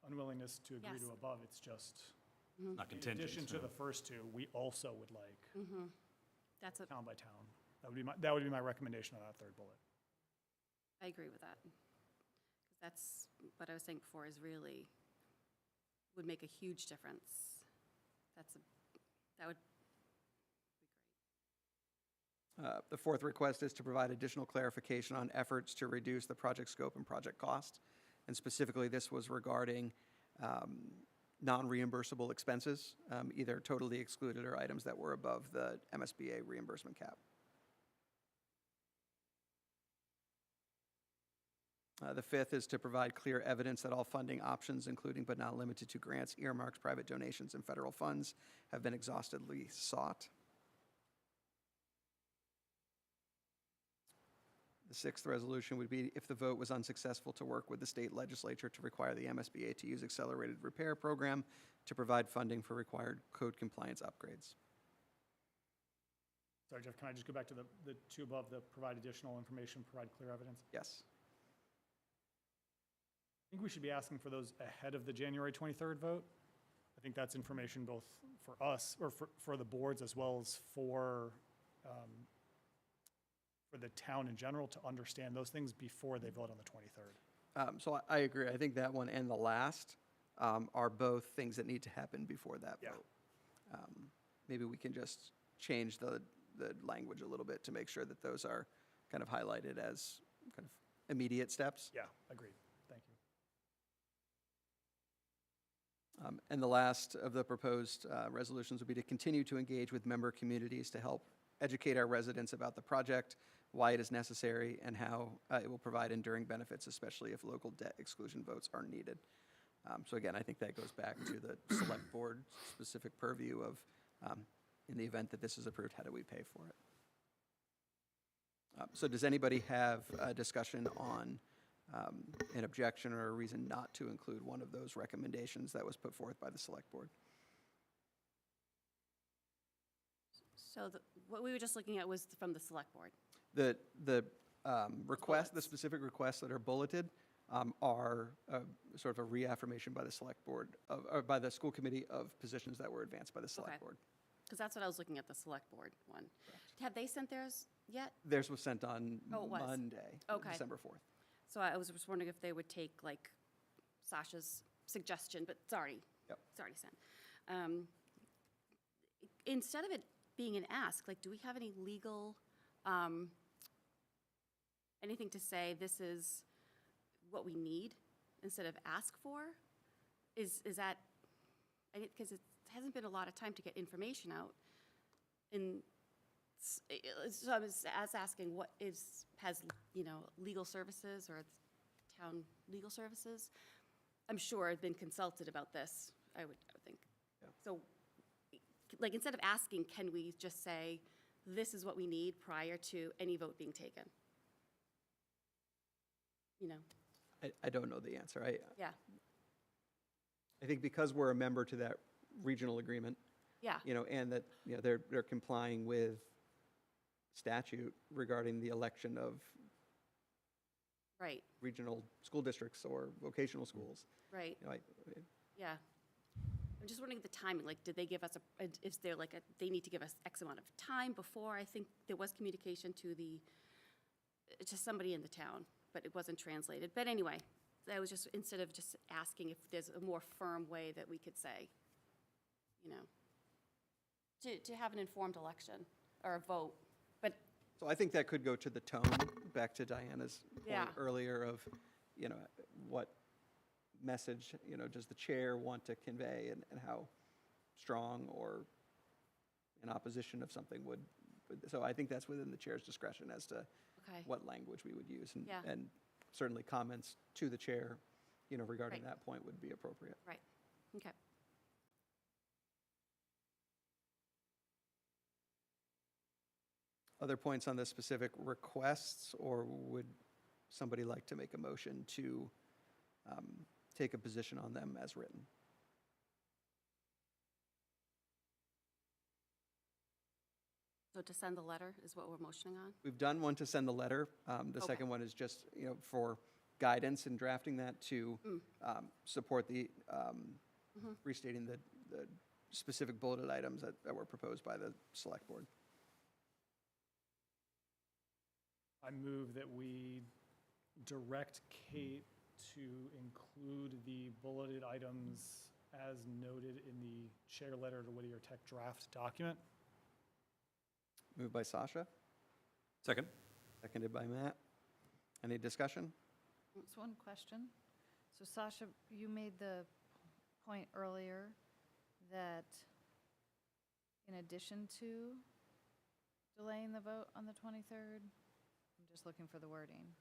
unwillingness to agree
Yes.
to above, it's just,
Not
in
contingent.
addition to the first two, we also would like
That's a,
town by town. That would be my recommendation on that third bullet.
I agree with that. 'Cause that's what I was saying before is really, would make a huge difference. That would be great.
The fourth request is to provide additional clarification on efforts to reduce the project scope and project cost. And specifically, this was regarding non-reimbursable expenses, either totally excluded or items that were above the MSBA reimbursement cap. The fifth is to provide clear evidence that all funding options, including but not limited to grants, earmarks, private donations, and federal funds, have been exhaustively sought. The sixth resolution would be if the vote was unsuccessful to work with the state legislature to require the MSBA to use accelerated repair program to provide funding for required code compliance upgrades.
Sorry, Jeff, can I just go back to the two above, the provide additional information, provide clear evidence?
Yes.
I think we should be asking for those ahead of the January 23rd vote. I think that's information both for us, or for the boards, as well as for the town in general to understand those things before they vote on the 23rd.
So I agree. I think that one and the last are both things that need to happen before that
Yeah.
vote. Maybe we can just change the language a little bit to make sure that those are kind of highlighted as kind of immediate steps.
Yeah, agreed. Thank you.
And the last of the proposed resolutions would be to continue to engage with member communities to help educate our residents about the project, why it is necessary, and how it will provide enduring benefits, especially if local debt exclusion votes are needed. So again, I think that goes back to the select board specific purview of, in the event that this is approved, how do we pay for it? So does anybody have a discussion on an objection or a reason not to include one of those recommendations that was put forth by the select board?
So what we were just looking at was from the select board.
The request, the specific requests that are bulleted are sort of a reaffirmation by the select board, or by the school committee of positions that were advanced by the select
Okay.
board.
Because that's what I was looking at, the select board one. Have they sent theirs yet?
Theirs was sent on
Oh, it was.
Monday,
Okay.
December 4th.
So I was just wondering if they would take like Sasha's suggestion, but it's already sent. Instead of it being an ask, like, do we have any legal, anything to say this is what we need instead of ask for? Is that, because it hasn't been a lot of time to get information out. And so I was asking what has legal services or town legal services? I'm sure I've been consulted about this, I would think.
Yeah.
So, like, instead of asking, can we just say, this is what we need prior to any vote being taken?
I don't know the answer.
Yeah,
I think because we're a member to that regional agreement,
Yeah,
and that, they're complying with statute regarding the election of
right,
regional school districts or vocational schools.
right,
You know,
yeah. I'm just wondering the timing, like, did they give us is there like they need to give us X amount of time before? I think there was communication to somebody in the town, but it wasn't translated. But anyway, that was just, instead of just asking if there's a more firm way that we could say, to have an informed election or a vote. But,
So I think that could go to the tone, back to Diana's
Yeah.
point earlier of, what message, does the chair want to convey, and how strong or in opposition of something so I think that's within the chair's discretion as to
okay,
what language we would use.
Yeah.
And certainly comments to the chair, regarding
Right.
that point would be appropriate.
right, okay.
Other points on the specific requests, or would somebody like to make a motion to take a position on them as written?
So to send the letter is what we're motioning on?
We've done one to send the letter. The
Okay.
second one is just, for guidance in drafting that to support the restating the specific bulleted items that were proposed by the select board.
I move that we direct Kate to include the bulleted items as noted in the chair letter to Whittier Tech draft document.
Moved by Sasha,
Second?
seconded by Matt. Any discussion?
Just one question. So Sasha, you made the point earlier that in addition to delaying the vote on the 23rd, I'm just looking for the wording.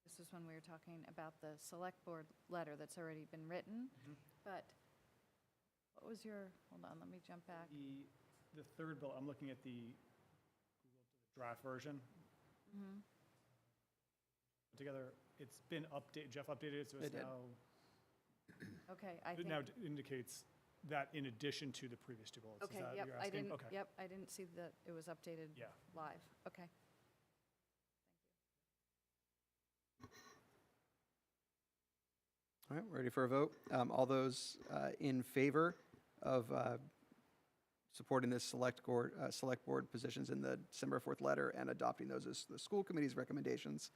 This is when we were talking about the select board letter that's already been written, but what was hold on, let me jump back.
The third bill, I'm looking at the draft version. Together, it's been updated, Jeff updated it, so
They
it's
did.
now,
Okay, I
it
think.
now indicates that in addition to the previous two bullets. Is
Okay,
that
yep,
you're
I
asking?
didn't,
Okay.
yep, I didn't see that it was updated
Yeah.
live. Okay.
All right, ready for a vote? All those in favor of supporting this select board positions in the December 4th letter and adopting those as the school committee's recommendations?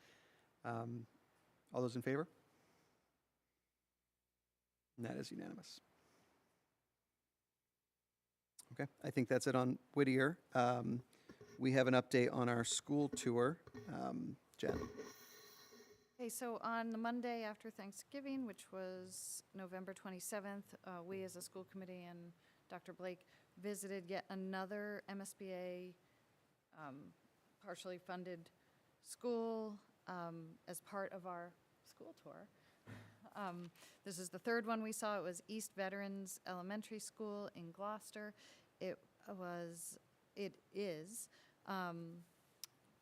All those in favor? And that is unanimous. Okay, I think that's it on Whittier. We have an update on our school tour. Jen?
Okay, so on the Monday after Thanksgiving, which was November 27th, we as a school committee and Dr. Blake visited yet another MSBA partially funded school as part of our school tour. This is the third one we saw. It was East Veterans Elementary School in Gloucester. It is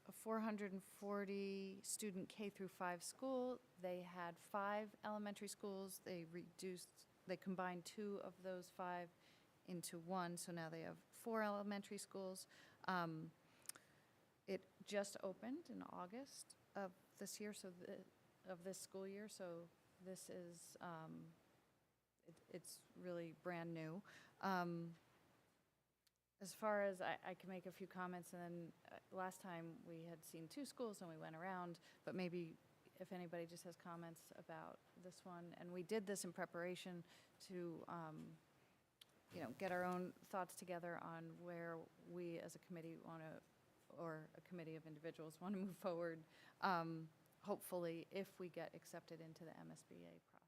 a 440 student K through 5 school. They had 5 elementary schools. They combined 2 of those 5 into 1, so now they have 4 elementary schools. It just opened in August of this year, of this school year, so this is, it's really brand new. As far as, I can make a few comments, and then last time we had seen 2 schools and we went around, but maybe if anybody just has comments about this one. And we did this in preparation to, get our own thoughts together on where we as a committee want to, or a committee of individuals want to move forward, hopefully, if we get accepted into the MSBA process.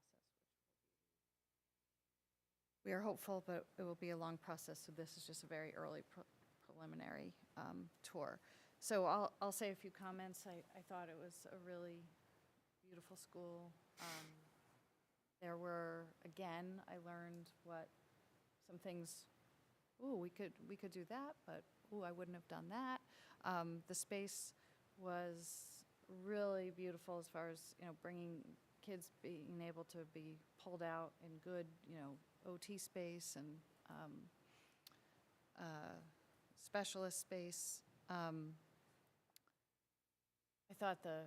We are hopeful, but it will be a long process, so this is just a very early preliminary tour. So I'll say a few comments. I thought it was a really beautiful school. There were, again, I learned some things, we could do that, but, I wouldn't have done that. The space was really beautiful as far as, bringing kids being able to be pulled out in good, OT space and specialist space. I thought the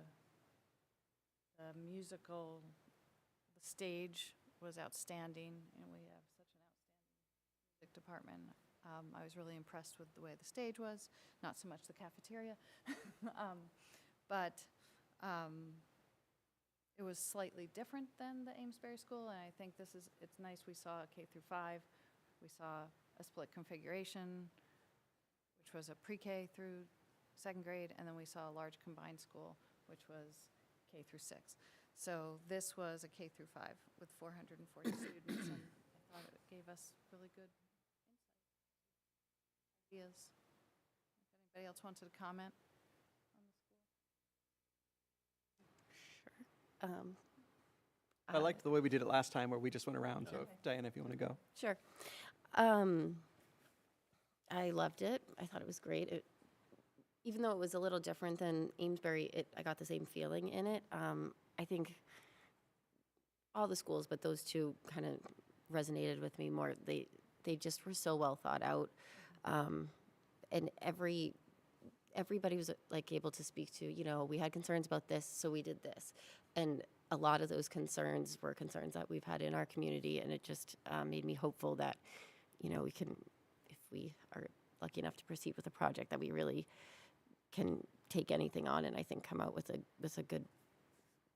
musical, the stage was outstanding, and we have such an outstanding music department. I was really impressed with the way the stage was, not so much the cafeteria. But it was slightly different than the Amesbury School, and I think it's nice we saw K through 5. We saw a split configuration, which was a pre-K through 2nd grade, and then we saw a large combined school, which was K through 6. So this was a K through 5 with 440 students, and I thought it gave us really good ideas. If anybody else wanted to comment on the school?
I liked the way we did it last time, where we just went around, so Diana, if you want to go.
Sure. I loved it. I thought it was great. Even though it was a little different than Amesbury, I got the same feeling in it. I think all the schools, but those two kind of resonated with me more. They just were so well thought out, and everybody was like able to speak to, we had concerns about this, so we did this, and a lot of those concerns were concerns that we've had in our community, and it just made me hopeful that, we can, if we are lucky enough to proceed with a project, that we really can take anything on and I think come out with a good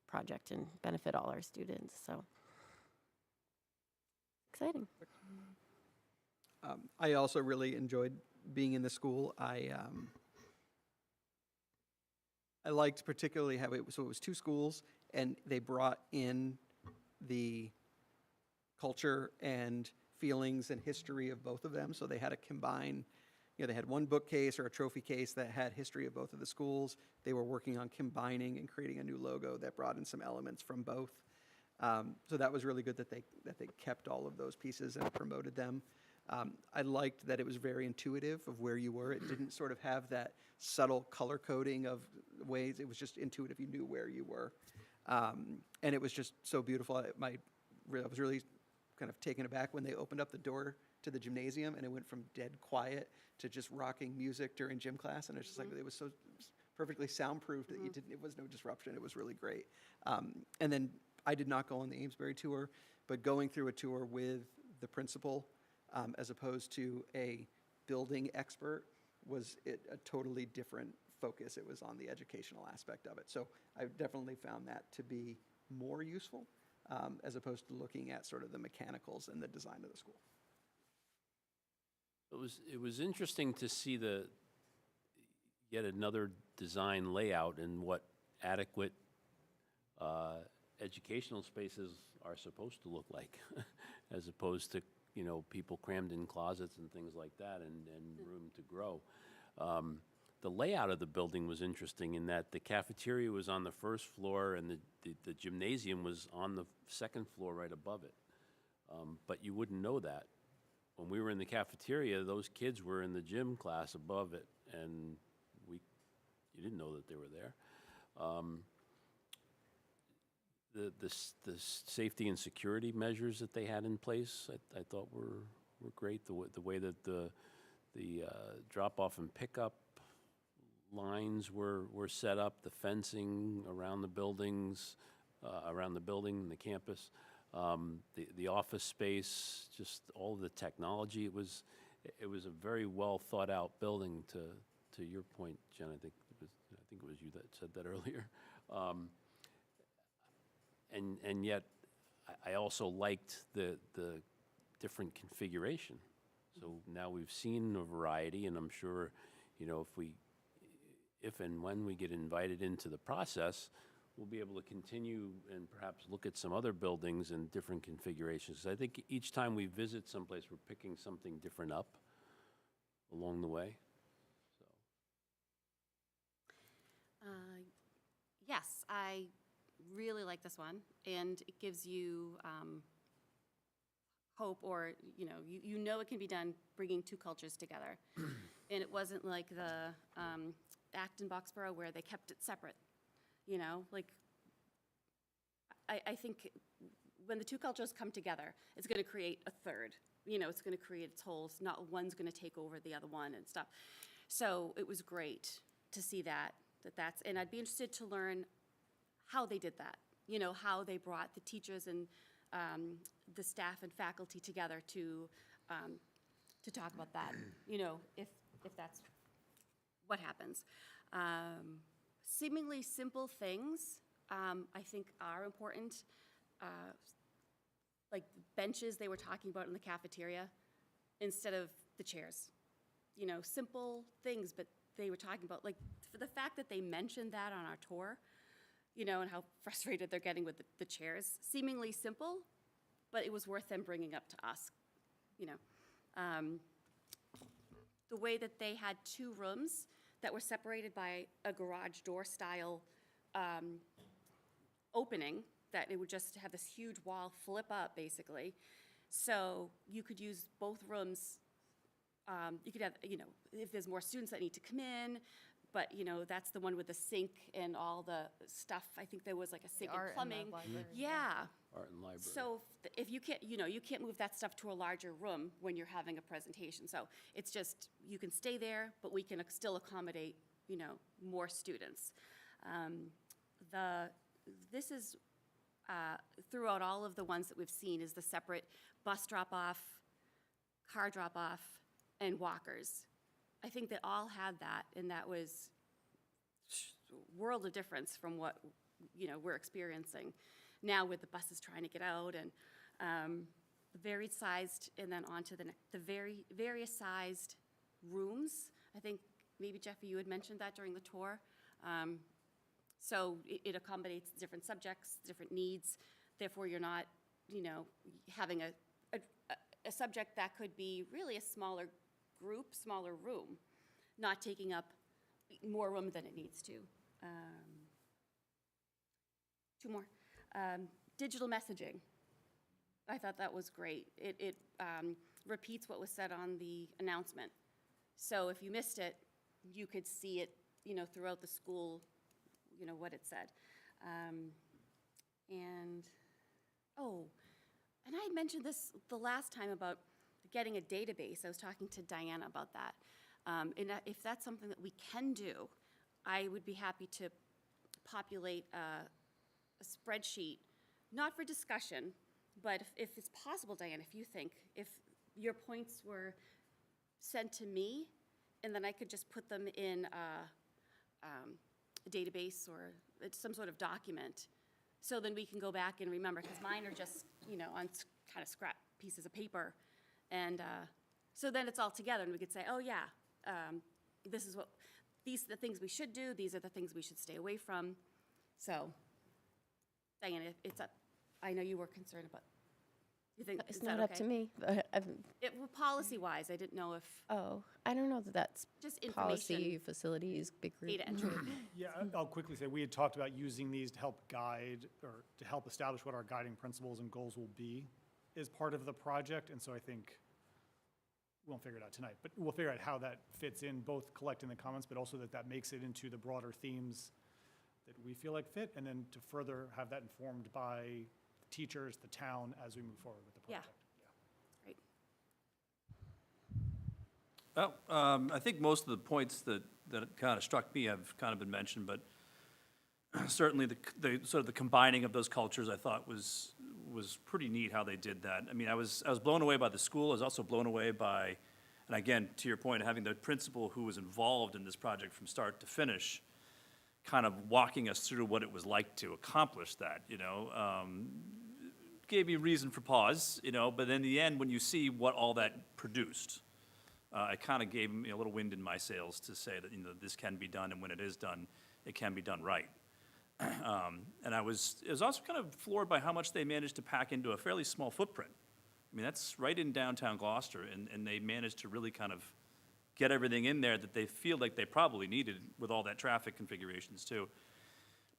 project and benefit all our students. So exciting.
I also really enjoyed being in the school. I liked particularly how it was 2 schools, and they brought in the culture and feelings and history of both of them. So they had to combine, they had one bookcase or a trophy case that had history of both of the schools. They were working on combining and creating a new logo that brought in some elements from both. So that was really good that they kept all of those pieces and promoted them. I liked that it was very intuitive of where you were. It didn't sort of have that subtle color coding of ways. It was just intuitive. You knew where you were. And it was just so beautiful. I was really kind of taken aback when they opened up the door to the gymnasium, and it went from dead quiet to just rocking music during gym class. And it's just like, it was so perfectly soundproofed that it was no disruption. It was really great. And then I did not go on the Amesbury tour, but going through a tour with the principal, as opposed to a building expert, was a totally different focus. It was on the educational aspect of it. So I definitely found that to be more useful, as opposed to looking at sort of the mechanicals and the design of the school.
It was interesting to see yet another design layout and what adequate educational spaces are supposed to look like, as opposed to, people crammed in closets and things like that, and room to grow. The layout of the building was interesting in that the cafeteria was on the 1st floor and the gymnasium was on the 2nd floor right above it. But you wouldn't know that. When we were in the cafeteria, those kids were in the gym class above it, and you didn't know that they were there. The safety and security measures that they had in place, I thought were great. The way that the drop-off and pickup lines were set up, the fencing around the buildings, around the building and the campus, the office space, just all of the technology. It was a very well thought out building. To your point, Jen, I think it was you that said that earlier. And yet, I also liked the different configuration. So now we've seen a variety, and I'm sure, if and when we get invited into the process, we'll be able to continue and perhaps look at some other buildings and different configurations. I think each time we visit someplace, we're picking something different up along the way.
Yes, I really like this one, and it gives you hope, or you know it can be done, bringing 2 cultures together. And it wasn't like the Acton Boxborough where they kept it separate. Like I think when the two cultures come together, it's going to create a third. You know, it's going to create its whole, not one's going to take over the other one and stuff. So it was great to see that's, and I'd be interested to learn how they did that. You know, how they brought the teachers and the staff and faculty together to talk about that. You know, if that's what happens. Seemingly simple things, I think, are important. Like benches they were talking about in the cafeteria instead of the chairs. You know, simple things, but they were talking about, like, for the fact that they mentioned that on our tour, you know, and how frustrated they're getting with the chairs. Seemingly simple, but it was worth them bringing up to us, you know. The way that they had 2 rooms that were separated by a garage door style opening, that it would just have this huge wall flip up, basically. So you could use both rooms. You could have, you know, if there's more students that need to come in, but, you know, that's the one with the sink and all the stuff. I think there was like a sink and plumbing. Yeah.
Art and library.
So if you can't, you know, you can't move that stuff to a larger room when you're having a presentation. So it's just, you can stay there, but we can still accommodate, you know, more students. This is, throughout all of the ones that we've seen, is the separate bus drop-off, car drop-off, and walkers. I think they all had that, and that was a world of difference from what, you know, we're experiencing now with the buses trying to get out, and varied sized, and then on to the various sized rooms. I think maybe Jeffy, you had mentioned that during the tour. So it accommodates different subjects, different needs. Therefore, you're not, you know, having a subject that could be really a smaller group, smaller room, not taking up more room than it needs to. 2 more. Digital messaging. I thought that was great. It repeats what was said on the announcement. So if you missed it, you could see it, you know, throughout the school, you know, what it said. And I mentioned this the last time about getting a database. I was talking to Diana about that. And if that's something that we can do, I would be happy to populate a spreadsheet, not for discussion, but if it's possible, Diana, if you think, if your points were sent to me, and then I could just put them in a database or some sort of document, so then we can go back and remember, because mine are just, you know, on kind of scrap pieces of paper. And so then it's all together, and we could say, oh, yeah, this is what, these are the things we should do, these are the things we should stay away from. So, Diana, it's up. I know you were concerned about, you think,
It's
is that
not up
okay?
to me, but
Well, policy-wise, I didn't know if,
I don't know that that's
just
policy,
information,
facilities, big group.
data entry.
Yeah, I'll quickly say, we had talked about using these to help guide, or to help establish what our guiding principles and goals will be as part of the project, and so I think, we won't figure it out tonight, but we'll figure out how that fits in, both collecting the comments, but also that makes it into the broader themes that we feel like fit, and then to further have that informed by teachers, the town, as we move forward with the
Yeah.
project.
Great.
Well, I think most of the points that kind of struck me have kind of been mentioned, but certainly the sort of the combining of those cultures, I thought was pretty neat how they did that. I mean, I was blown away by the school. I was also blown away by, and again, to your point, having the principal who was involved in this project from start to finish, kind of walking us through what it was like to accomplish that, you know. Gave me reason for pause, you know, but in the end, when you see what all that produced, it kind of gave me a little wind in my sails to say that, you know, this can be done, and when it is done, it can be done right. And it was also kind of floored by how much they managed to pack into a fairly small footprint. I mean, that's right in downtown Gloucester, and they managed to really kind of get everything in there that they feel like they probably needed with all that traffic configurations too.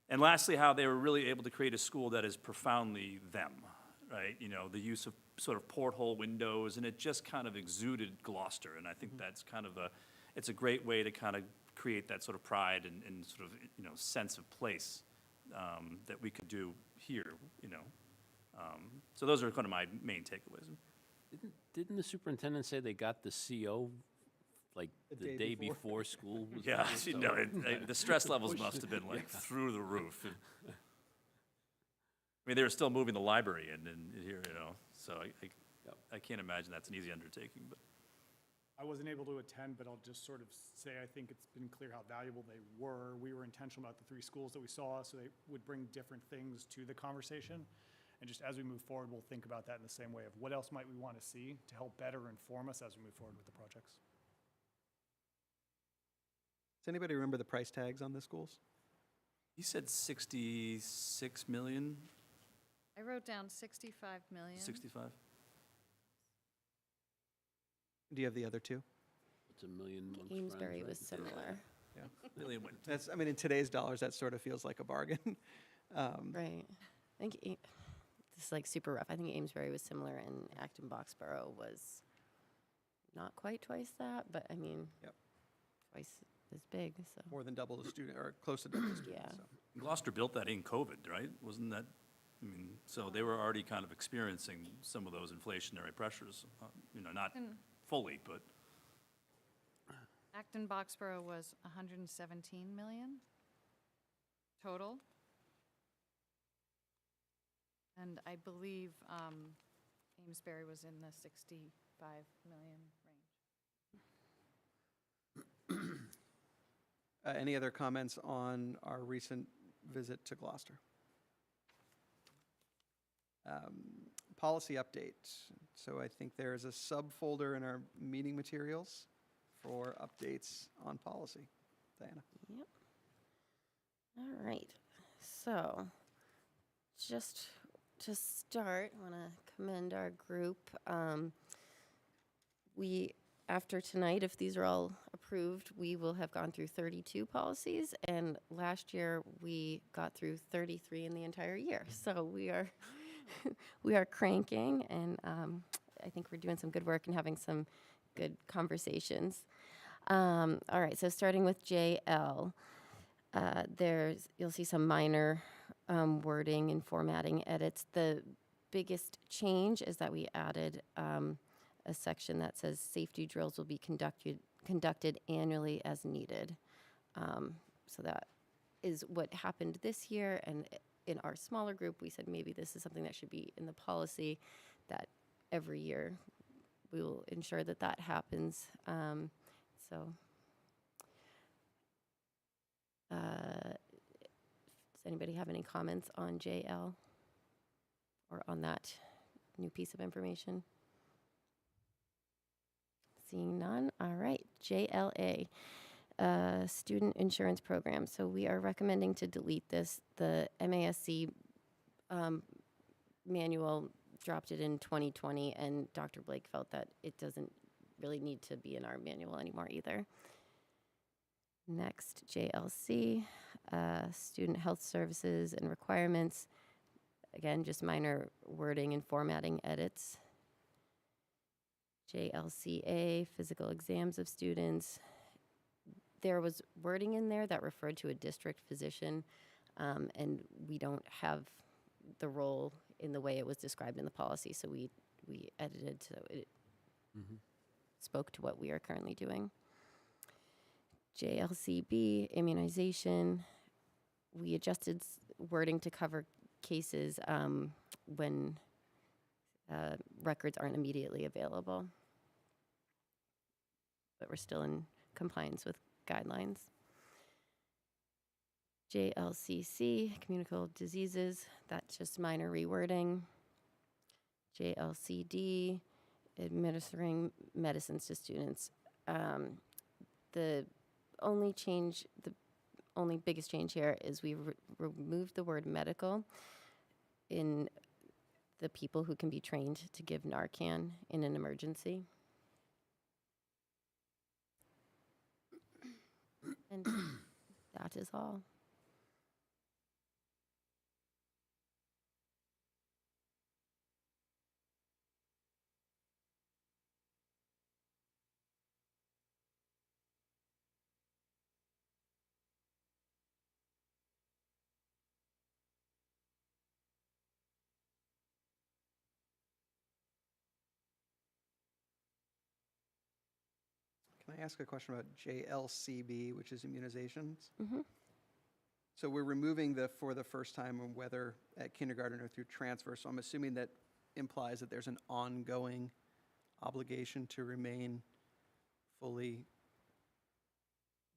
And lastly, how they were really able to create a school that is profoundly them, right? You know, the use of sort of porthole windows, and it just kind of exuded Gloucester, and I think that's kind of it's a great way to kind of create that sort of pride and sort of, you know, sense of place that we could do here, you know. So those are kind of my main takeaways.
Didn't the superintendent say they got the CO like the day before school was?
Yeah,
over?
you know,
So-
the stress levels must have been like through the roof. I mean, they were still moving the library in here, you know, so I can't imagine that's an easy undertaking, but.
I wasn't able to attend, but I'll just sort of say, I think it's been clear how valuable they were. We were intentional about the 3 schools that we saw, so they would bring different things to the conversation. And just as we move forward, we'll think about that in the same way of what else might we want to see to help better inform us as we move forward with the projects.
Does anybody remember the price tags on the schools?
He said 66 million,
I wrote down 65 million.
65?
Do you have the other two?
It's a million. amongst
Amesbury
friends,
was
right?
similar.
Yeah.
Million went.
That's, I mean, in today's dollars, that sort of feels like a bargain.
Right. I think, this is like super rough. I think Amesbury was similar and Acton Boxborough was not quite twice that, but I mean,
Yep.
twice as big, so.
More than double the student, or close to double the students.
Yeah.
so.
Gloucester built that in COVID, right? Wasn't that, I mean, so they were already kind of experiencing some of those inflationary pressures, you know, not fully, but.
Acton Boxborough was 117 million total. And I believe Amesbury was in the 65 million range.
Any other comments on our recent visit to Gloucester? Policy update. So I think there is a subfolder in our meeting materials for updates on policy. Diana?
Yep. All right. So, just to start, I want to commend our group. After tonight, if these are all approved, we will have gone through 32 policies, and last year we got through 33 in the entire year. So we are we are cranking, and I think we're doing some good work and having some good conversations. All right, so starting with JL, you'll see some minor wording and formatting edits. The biggest change is that we added a section that says safety drills will be conducted annually as needed. So that is what happened this year, and in our smaller group, we said maybe this is something that should be in the policy, that every year we will ensure that that happens. Does anybody have any comments on JL or on that new piece of information? Seeing none, all right, JLA, Student Insurance Program. So we are recommending to delete this. The MASC manual dropped it in 2020, and Dr. Blake felt that it doesn't really need to be in our manual anymore either. Next, JLC, Student Health Services and Requirements. Again, just minor wording and formatting edits. JLCA, Physical Exams of Students. There was wording in there that referred to a district physician, and we don't have the role in the way it was described in the policy, so we edited so it spoke to what we are currently doing. JLCB, immunization. We adjusted wording to cover cases when records aren't immediately available, but we're still in compliance with guidelines. JLCC, communicable diseases, that's just minor rewording. JLCD, administering medicines to students. The only biggest change here is we removed the word medical in the people who can be trained to give Narcan in an emergency. And that is all.
I ask a question about JLCB, which is immunizations?
Mhm.
So we're removing the for the first time, or whether at kindergarten or through transfer. So I'm assuming that implies that there's an ongoing obligation to remain fully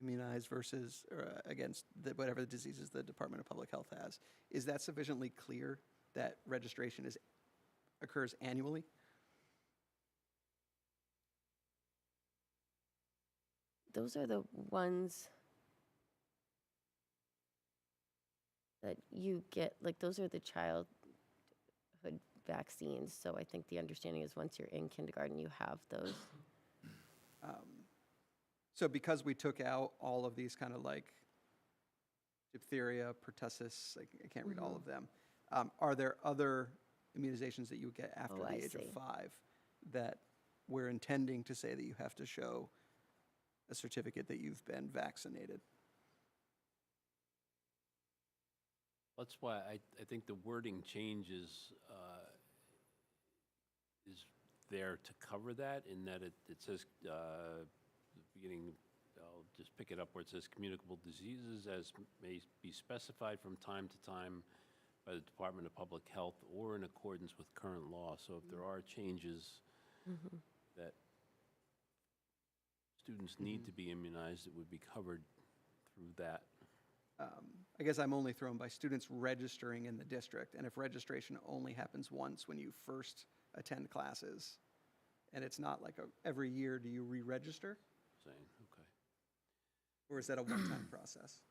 immunized versus against whatever the diseases the Department of Public Health has. Is that sufficiently clear that registration occurs annually?
Those are the ones that you get, like, those are the childhood vaccines. So I think the understanding is once you're in kindergarten, you have those.
So because we took out all of these kind of like diphtheria, pertussis, I can't read all of them, are there other immunizations that you would get after
Oh,
the
I
age of
see.
5 that we're intending to say that you have to show a certificate that you've been vaccinated?
That's why I think the wording change is there to cover that, in that it says, the beginning, I'll just pick it up where it says communicable diseases as may be specified from time to time by the Department of Public Health or in accordance with current law. So if there are changes that students need to be immunized, it would be covered through that.
I guess I'm only thrown by students registering in the district, and if registration only happens once when you first attend classes, and it's not like every year do you re-register,
Saying, okay.
or is that a one-time process?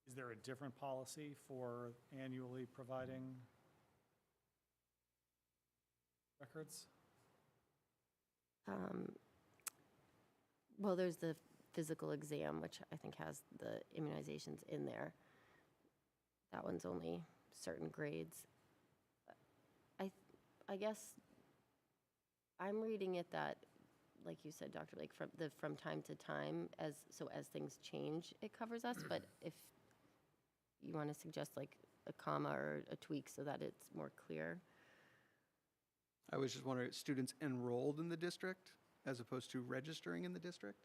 Is there a different policy for annually providing records?
Well, there's the physical exam, which I think has the immunizations in there. That one's only certain grades. I guess I'm reading it that, like you said, Dr. Lake, from time to time, as things change, it covers us. But if you want to suggest like a comma or a tweak so that it's more clear.
I was just wondering, students enrolled in the district as opposed to registering in the district?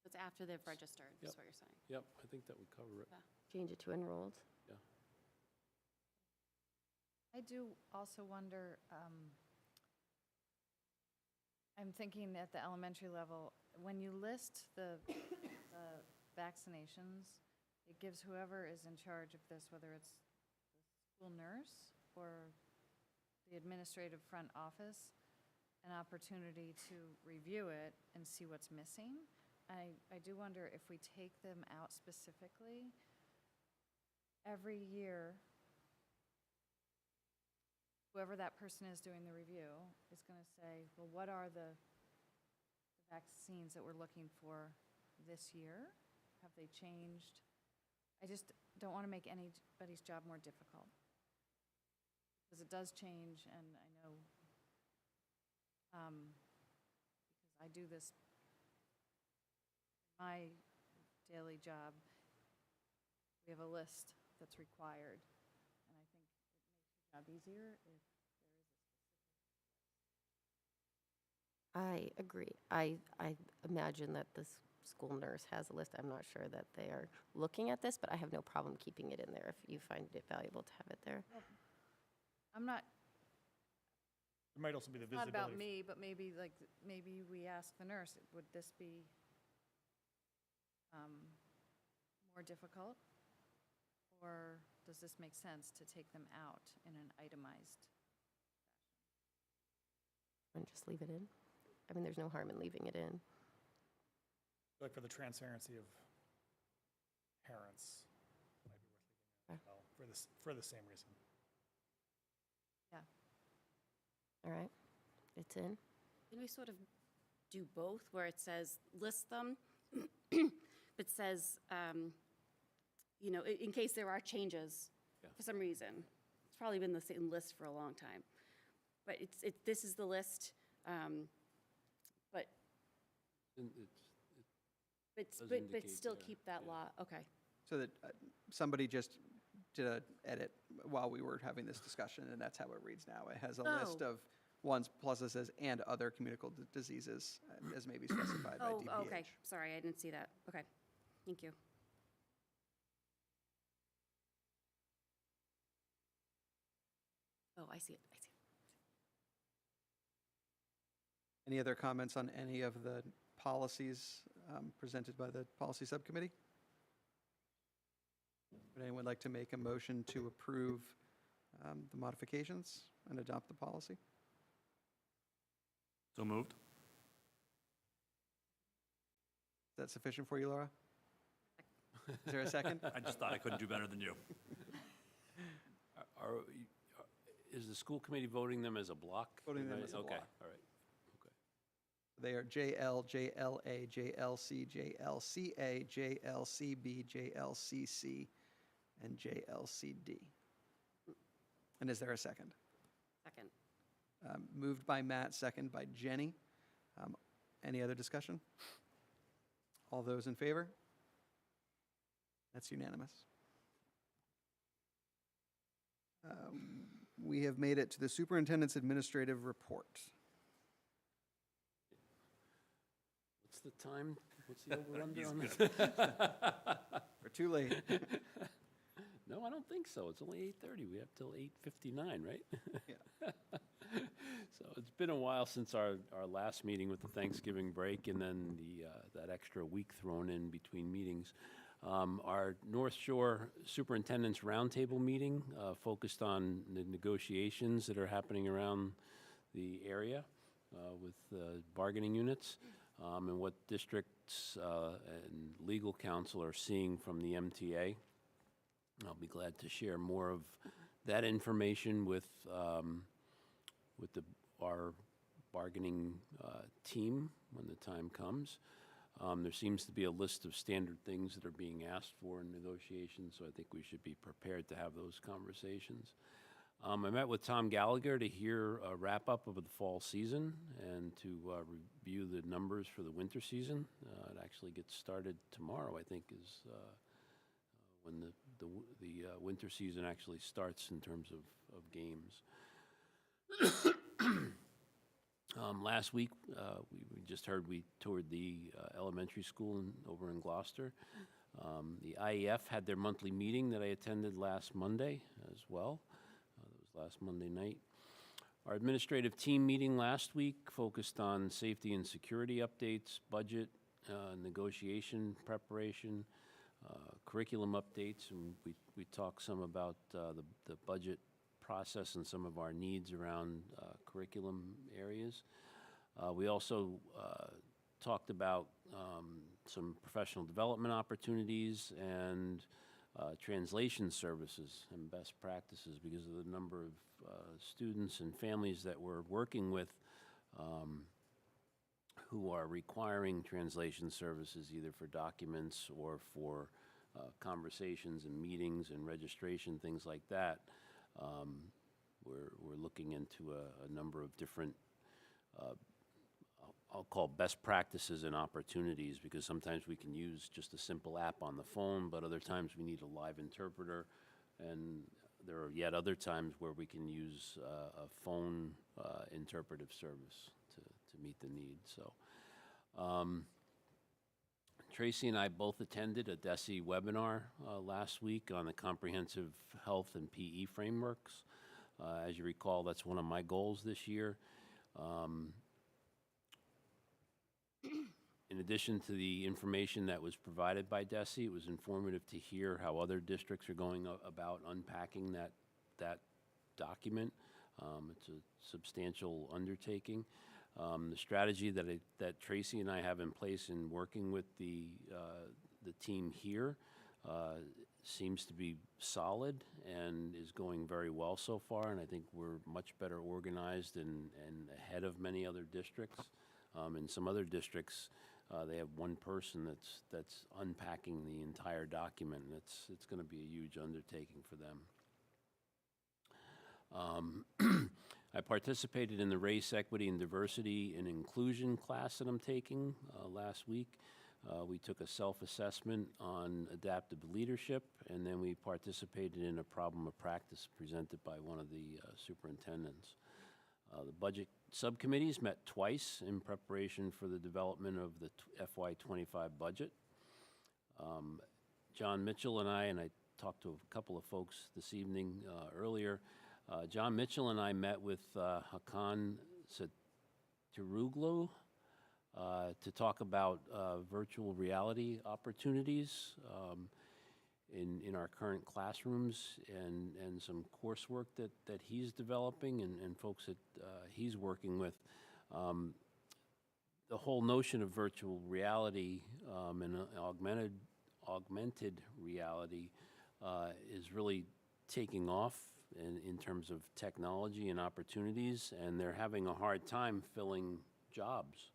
It's after they've registered, is
Yep.
what you're saying.
Yep, I think that would cover it.
Change it to enrolled.
Yeah.
I do also wonder, I'm thinking at the elementary level, when you list the vaccinations, it gives whoever is in charge of this, whether it's the school nurse or the administrative front office, an opportunity to review it and see what's missing. I do wonder if we take them out specifically, every year, whoever that person is doing the review is going to say, well, what are the vaccines that we're looking for this year? Have they changed? I just don't want to make anybody's job more difficult. Because it does change, and I know, because I do this, my daily job, we have a list that's required, and I think it makes your job easier if
I agree. I imagine that this school nurse has a list. I'm not sure that they are looking at this, but I have no problem keeping it in there if you find it valuable to have it there.
I'm not,
There might also be the
it's not
visibility.
about me, but maybe we ask the nurse, would this be more difficult? Or does this make sense to take them out in an itemized?
And just leave it in. I mean, there's no harm in leaving it in.
Like for the transparency of parents, it might be worth leaving it as well, for the same reason.
Yeah.
All right, it's in.
Can we sort of do both, where it says, list them, but says, you know, in case there are changes
Yeah.
for some reason. It's probably been the same list for a long time. But this is the list, but,
And does
but
indicate
still
there,
keep that
yeah.
law, okay.
So that somebody just did an edit while we were having this discussion, and that's how it reads now. It has a list
Oh.
of ones, plus it says, and other communicable diseases, as may be specified by
Oh,
DPH.
okay, sorry, I didn't see that. Okay, thank you. Oh, I see it, I see it.
Any other comments on any of the policies presented by the policy subcommittee? Would anyone like to make a motion to approve the modifications and adopt the policy?
So moved?
Is that sufficient for you, Laura? Is there a second?
I just thought I couldn't do better than you.
Is the school committee voting them as a block?
Voting them as a
Okay,
block.
all right.
They are JL, JLA, JLC, JLCA, JLCB, JLCC, and JLCD. And is there a second?
Second.
Moved by Matt, second by Jenny. Any other discussion? All those in favor? That's unanimous. We have made it to the superintendent's administrative report.
What's the time? What's the over-under
He's
on
good
this?
We're too late.
No, I don't think so. It's only 8:30. We have till 8:59, right?
Yeah.
So it's been a while since our last meeting with the Thanksgiving break and then that extra week thrown in between meetings. Our North Shore Superintendent's Roundtable meeting focused on the negotiations that are happening around the area with bargaining units and what districts and legal counsel are seeing from the MTA. I'll be glad to share more of that information with our bargaining team when the time comes. There seems to be a list of standard things that are being asked for in negotiations, so I think we should be prepared to have those conversations. I met with Tom Gallagher to hear a wrap-up of the fall season and to review the numbers for the winter season. It actually gets started tomorrow, I think, is when the winter season actually starts in terms of games. Last week, we just heard we toured the elementary school over in Gloucester. The IEF had their monthly meeting that I attended last Monday as well. That was last Monday night. Our administrative team meeting last week focused on safety and security updates, budget, negotiation preparation, curriculum updates, and we talked some about the budget process and some of our needs around curriculum areas. We also talked about some professional development opportunities and translation services and best practices because of the number of students and families that we're working with who are requiring translation services either for documents or for conversations and meetings and registration, things like that. We're looking into a number of different, I'll call best practices and opportunities, because sometimes we can use just a simple app on the phone, but other times we need a live interpreter, and there are yet other times where we can use a phone interpretive service to meet the need. So Tracy and I both attended a DESE webinar last week on the comprehensive health and PE frameworks. As you recall, that's one of my goals this year. In addition to the information that was provided by DESE, it was informative to hear how other districts are going about unpacking that document. It's a substantial undertaking. The strategy that Tracy and I have in place in working with the team here seems to be solid and is going very well so far, and I think we're much better organized and ahead of many other districts. In some other districts, They have one person that's unpacking the entire document, and it's going to be a huge undertaking for them. I participated in the Race, Equity, and Diversity and Inclusion class that I'm taking last week. We took a self-assessment on adaptive leadership, and then we participated in a problem of practice presented by one of the superintendents. The budget subcommittees met twice in preparation for the development of the FY25 budget. John Mitchell and I talked to a couple of folks this evening earlier. John Mitchell and I met with Hakan Saturuglu to talk about virtual reality opportunities in our current classrooms and some coursework that he's developing and folks that he's working with. The whole notion of virtual reality and augmented reality is really taking off in terms of technology and opportunities, and they're having a hard time filling jobs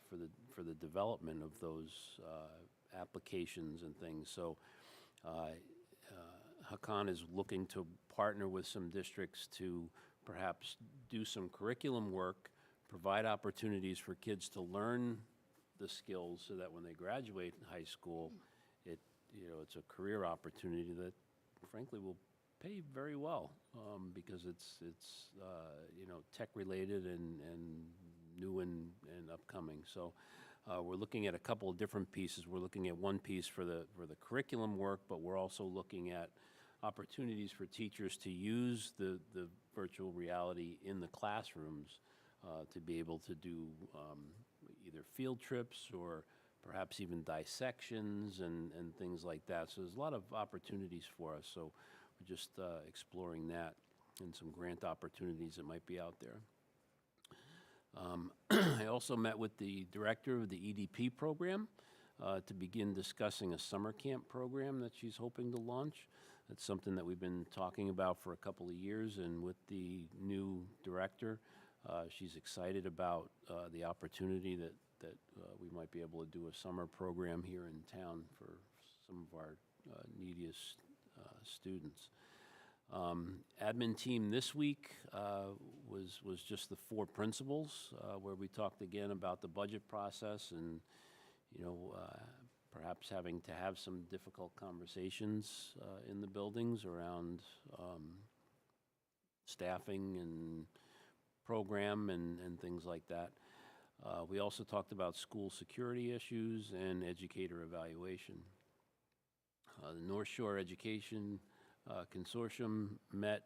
for the development of those applications and things. So Hakan is looking to partner with some districts to perhaps do some curriculum work, provide opportunities for kids to learn the skills so that when they graduate high school, it's a career opportunity that frankly will pay very well because it's tech related and new and upcoming. So we're looking at a couple of different pieces. We're looking at one piece for the curriculum work, but we're also looking at opportunities for teachers to use the virtual reality in the classrooms to be able to do either field trips or perhaps even dissections and things like that. So there's a lot of opportunities for us. So we're just exploring that and some grant opportunities that might be out there. I also met with the director of the EDP program to begin discussing a summer camp program that she's hoping to launch. That's something that we've been talking about for a couple of years, and with the new director, she's excited about the opportunity that we might be able to do a summer program here in town for some of our neediest students. Admin team this week was just the 4 principals, where we talked again about the budget process and, perhaps having to have some difficult conversations in the buildings around staffing and program and things like that. We also talked about school security issues and educator evaluation. The North Shore Education Consortium met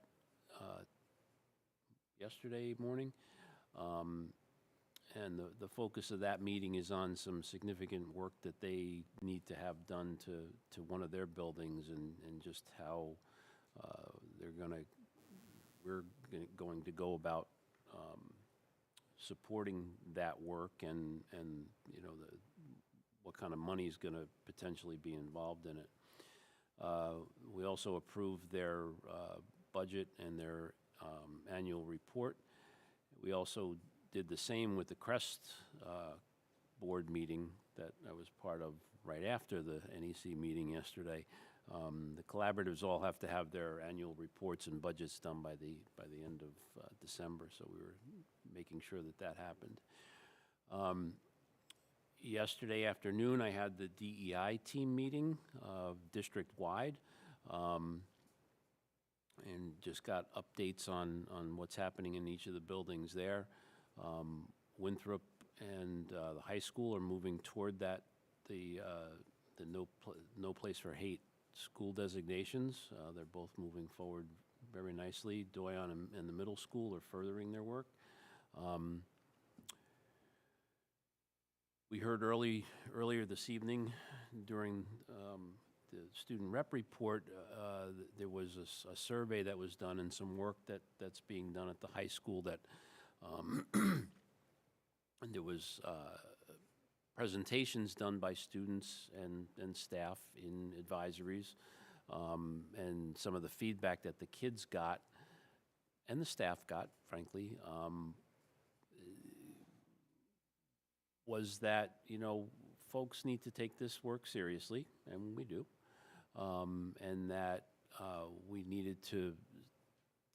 yesterday morning, and the focus of that meeting is on some significant work that they need to have done to one of their buildings and just how we're going to go about supporting that work and what kind of money is going to potentially be involved in it. We also approved their budget and their annual report. We also did the same with the CREST board meeting that I was part of right after the NEC meeting yesterday. The collaboratives all have to have their annual reports and budgets done by the end of December, so we were making sure that happened. Yesterday afternoon, I had the DEI team meeting district-wide, and just got updates on what's happening in each of the buildings there. Winthrop and the high school are moving toward the No Place for Hate school designations. They're both moving forward very nicely. Doyon and the middle school are furthering their work. We heard earlier this evening during the student rep report, there was a survey that was done and some work that's being done at the high school that and there was presentations done by students and staff in advisories, and some of the feedback that the kids got and the staff got, frankly, was that, you know, folks need to take this work seriously, and we do, and that we needed to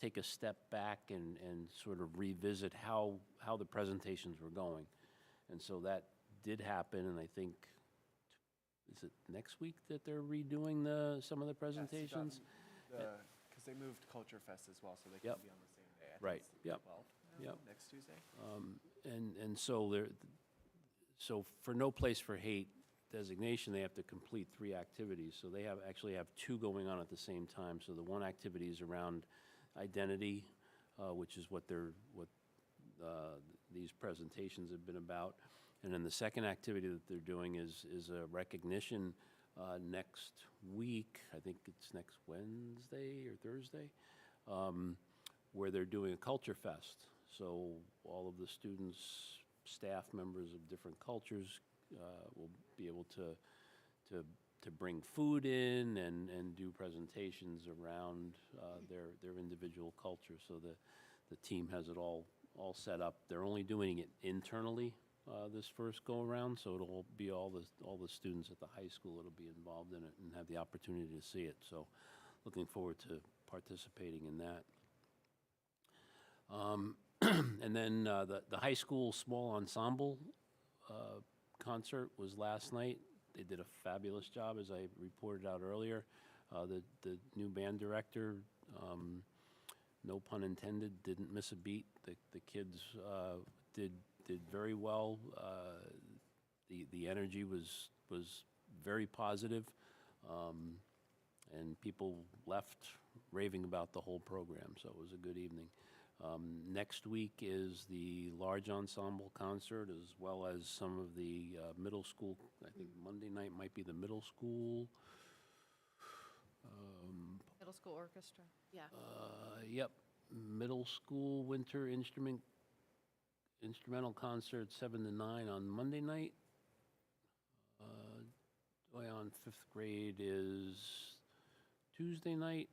take a step back and sort of revisit how the presentations were going. And so that did happen, and I think, is it next week that they're redoing some of the presentations?
Because they moved Culture Fest as well, so they
Yep.
can be on the same day. I think
Right,
it's the
yep.
12th,
Yep.
next Tuesday.
And so so for No Place for Hate designation, they have to complete 3 activities. So they actually have 2 going on at the same time. So the one activity is around identity, which is what these presentations have been about. And then the second activity that they're doing is a recognition next week, I think it's next Wednesday or Thursday, where they're doing a Culture Fest. So all of the students, staff members of different cultures will be able to bring food in and do presentations around their individual culture. So the team has it all set up. They're only doing it internally this first go-around, so it'll be all the students at the high school that'll be involved in it and have the opportunity to see it. So looking forward to participating in that. And then the high school small ensemble concert was last night. They did a fabulous job, as I reported out earlier. The new band director, no pun intended, didn't miss a beat. The kids did very well. The energy was very positive, and people left raving about the whole program, so it was a good evening. Next week is the large ensemble concert, as well as some of the middle school. I think Monday night might be the middle school.
Middle school orchestra.
Yeah.
Yep, middle school winter instrumental concert 7 to 9 on Monday night. On 5th grade is Tuesday night.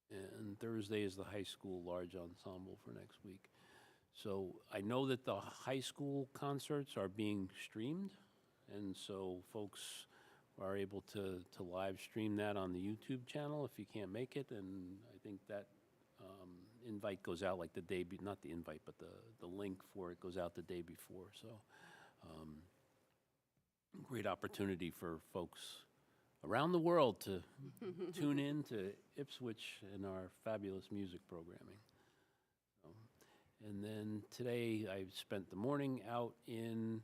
And Thursday is the high school large ensemble for next week. So I know that the high school concerts are being streamed, and so folks are able to live stream that on the YouTube channel if you can't make it. And I think that invite goes out like the day, not the invite, but the link for it goes out the day before. So great opportunity for folks around the world to tune in to Ipswich and our fabulous music programming. And then today I spent the morning out in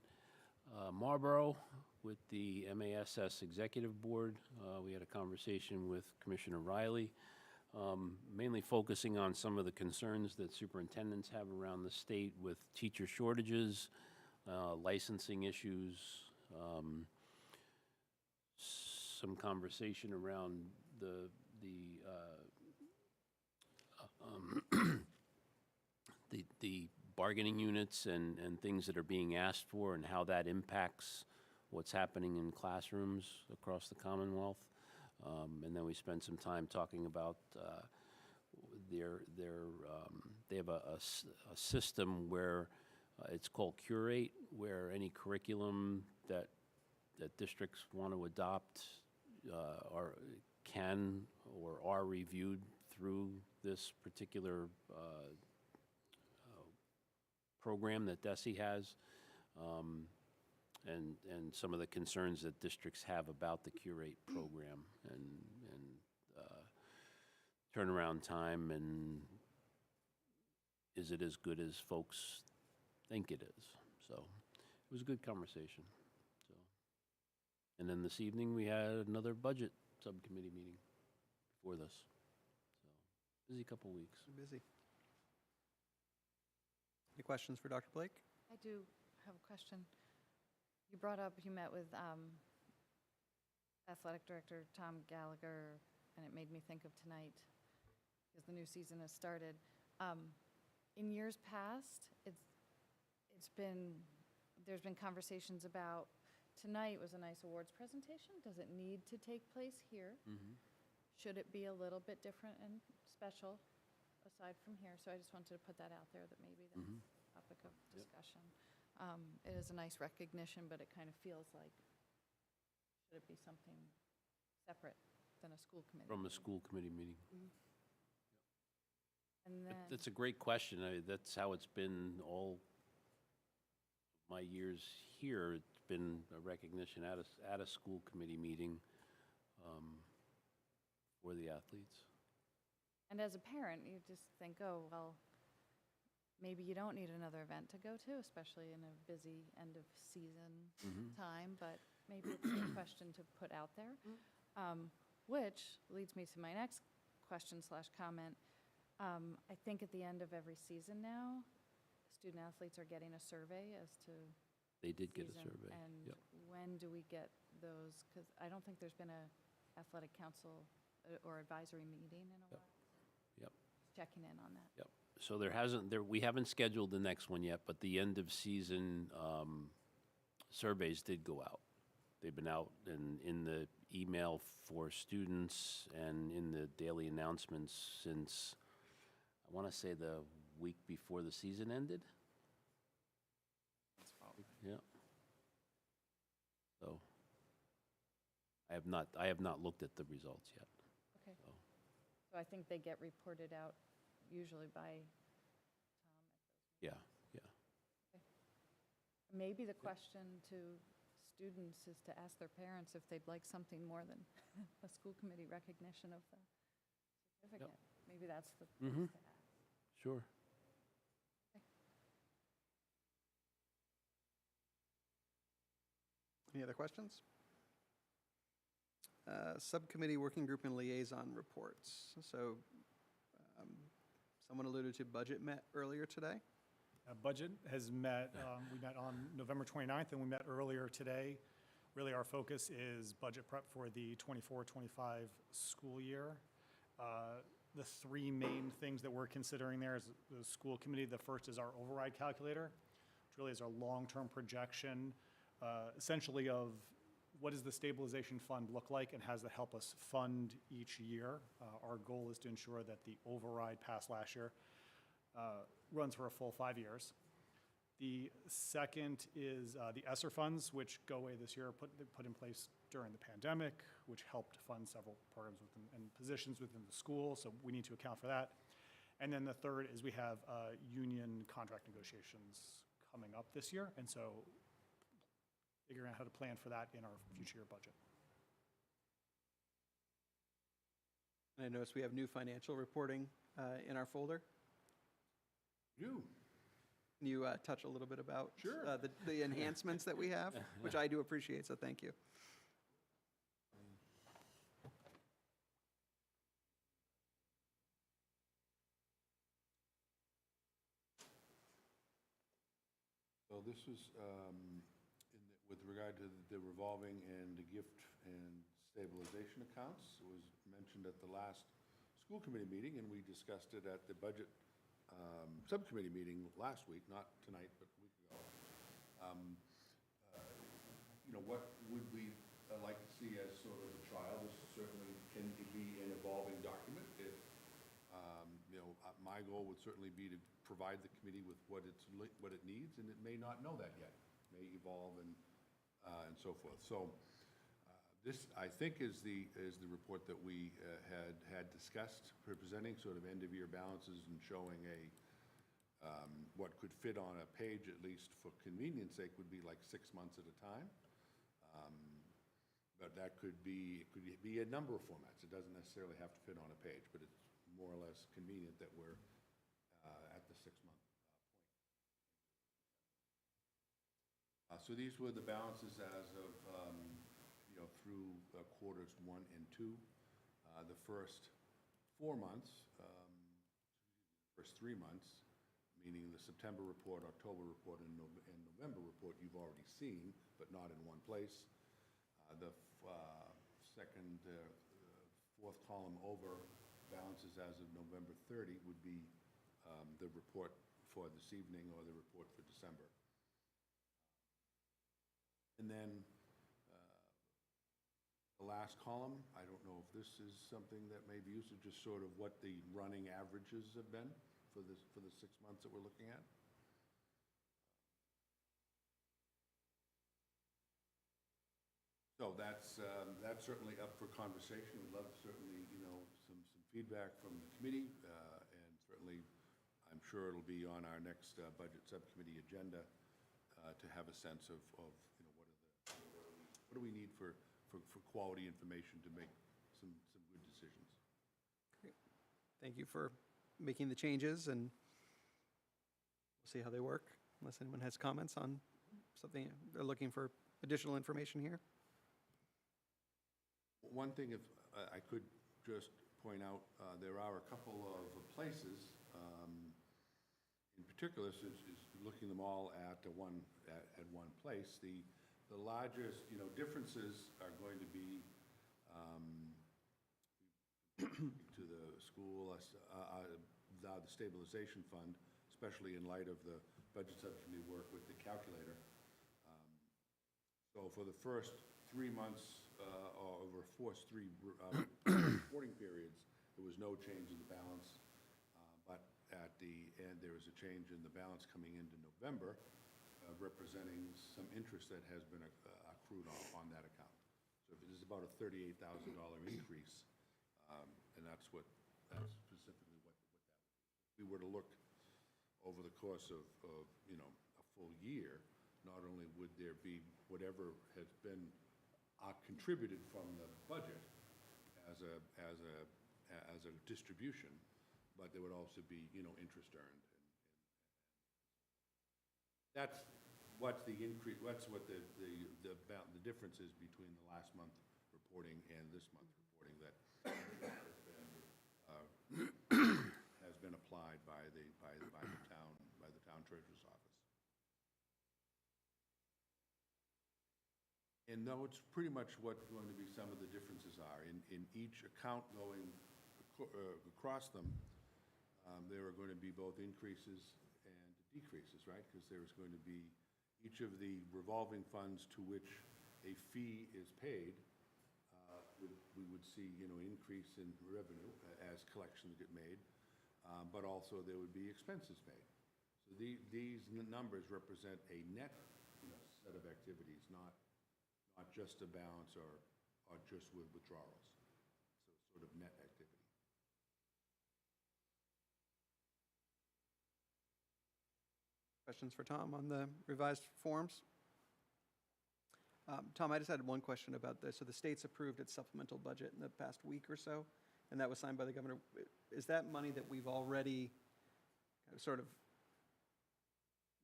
Marlborough with the MASS Executive Board. We had a conversation with Commissioner Riley, mainly focusing on some of the concerns that superintendents have around the state with teacher shortages, licensing issues, some conversation around the bargaining units and things that are being asked for and how that impacts what's happening in classrooms across the Commonwealth. And then we spent some time talking about they have a system where it's called Curate, where any curriculum that districts want to adopt can or are reviewed through this particular program that DESE has, and some of the concerns that districts have about the Curate program and turnaround time, and is it as good as folks think it is? So it was a good conversation. So, and then this evening we had another budget subcommittee meeting before this. So busy couple weeks.
Busy. Any questions for Dr. Blake?
I do have a question. You brought up, you met with Athletic Director Tom Gallagher, and it made me think of tonight, because the new season has started. In years past, there's been conversations about, tonight was a nice awards presentation. Does it need to take place here?
Mm-hmm.
Should it be a little bit different and special aside from here? So I just wanted to put that out there, that maybe that's topic of discussion. It is a nice recognition, but it kind of feels like, should it be something separate than a school committee?
From a school committee meeting.
And then,
That's a great question. That's how it's been all my years here. It's been a recognition at a school committee meeting for the athletes.
and as a parent, you just think, oh, well, maybe you don't need another event to go to, especially in a busy end of season time, but maybe it's a question to put out there. Which leads me to my next question slash comment. I think at the end of every season now, student athletes are getting a survey as to
They did get a
season,
survey.
and
Yep.
when do we get those? Because I don't think there's been a athletic council or advisory meeting in a while.
Yep.
Just checking in on that.
Yep. So we haven't scheduled the next one yet, but the end of season surveys did go out. They've been out in the email for students and in the daily announcements since, I want to say, the week before the season ended. Yeah. So I have not looked at the results yet.
Okay.
So.
So I think they get reported out usually by Tom.
Yeah, yeah.
Maybe the question to students is to ask their parents if they'd like something more than a school committee recognition of the certificate. Maybe that's the place to ask.
Sure.
Any other questions? Subcommittee working group and liaison reports. So someone alluded to budget met earlier today.
Budget has met, we met on November 29th, and we met earlier today. Really, our focus is budget prep for the 24-25 school year. The three main things that we're considering there is the school committee. The first is our override calculator, which really is our long-term projection, essentially of what does the stabilization fund look like and how does that help us fund each year. Our goal is to ensure that the override passed last year runs for a full 5 years. The second is the ESSER funds, which go away this year, put in place during the pandemic, which helped fund several programs within, and positions within the school, so we need to account for that. And then the third is we have union contract negotiations coming up this year, and so figuring out how to plan for that in our future year budget.
I noticed we have new financial reporting in our folder.
You.
Can you touch a little bit about
Sure.
The enhancements that we have, which I do appreciate, so thank you.
So this was with regard to the revolving and the gift and stabilization accounts. It was mentioned at the last school committee meeting, and we discussed it at the budget subcommittee meeting last week, not tonight, but a week ago. What would we like to see as sort of a trial? This certainly can be an evolving document. If, my goal would certainly be to provide the committee with what it needs, and it may not know that yet. It may evolve and so forth. So this, I think, is the report that we had discussed, presenting sort of end-of-year balances and showing what could fit on a page, at least for convenience sake, would be like 6 months at a time. But that could be a number of formats. It doesn't necessarily have to fit on a page, but it's more or less convenient that we're at the 6-month point. So these were the balances as of, through quarters 1 and 2. The first 4 months, first 3 months, meaning the September report, October report, and November report you've already seen, but not in one place. The second, fourth column over, balances as of November 30 would be the report for this evening or the report for December. And then the last column, I don't know if this is something that may be used, just sort of what the running averages have been for the 6 months that we're looking at. So that's certainly up for conversation. We'd love certainly, some feedback from the committee, and certainly, I'm sure it'll be on our next budget subcommittee agenda to have a sense of what do we need for quality information to make some good decisions.
Great. Thank you for making the changes, and we'll see how they work, unless anyone has comments on something, they're looking for additional information here.
One thing, if I could just point out, there are a couple of places, in particular, is looking them all at one place. The largest, differences are going to be to the school, the stabilization fund, especially in light of the budget subcommittee work with the calculator. So for the first 3 months, or over three reporting periods, there was no change in the balance. But at the end, there was a change in the balance coming into November, representing some interest that has been accrued on that account. So it is about a $38,000 increase, and that's specifically what that would be. If we were to look over the course of a full year, not only would there be whatever has been contributed from the budget as a distribution, but there would also be, interest earned. That's what the increase, that's what the difference is between the last month reporting and this month reporting that has been applied by the town treasurer's office. And no, it's pretty much what going to be some of the differences are. In each account going across them, there are going to be both increases and decreases, right? Because there's going to be each of the revolving funds to which a fee is paid, we would see, increase in revenue as collections get made, but also there would be expenses made. So these numbers represent a net, set of activities, not just a balance or just with withdrawals. So sort of net activity.
Questions for Tom on the revised forms? Tom, I just had one question about this. So the state's approved its supplemental budget in the past week or so, and that was signed by the governor. Is that money that we've already sort of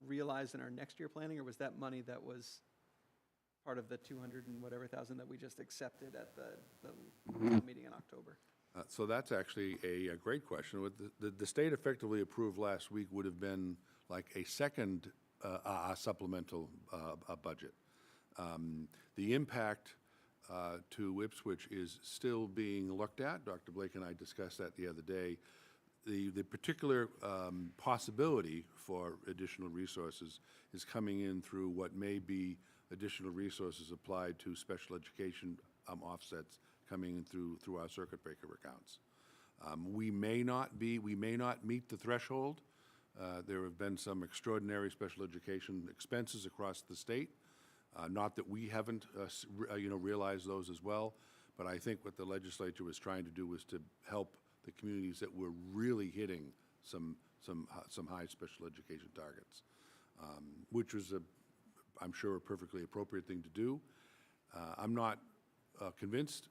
realized in our next year planning, or was that money that was part of the 200 and whatever thousand that we just accepted at the meeting in October?
So that's actually a great question. What the state effectively approved last week would have been like a second supplemental budget. The impact to Ipswich is still being looked at. Dr. Blake and I discussed that the other day. The particular possibility for additional resources is coming in through what may be additional resources applied to special education offsets coming in through our circuit breaker accounts. We may not meet the threshold. There have been some extraordinary special education expenses across the state. Not that we haven't, realized those as well, but I think what the legislature was trying to do was to help the communities that were really hitting some high special education targets, which was I'm sure a perfectly appropriate thing to do. I'm not convinced,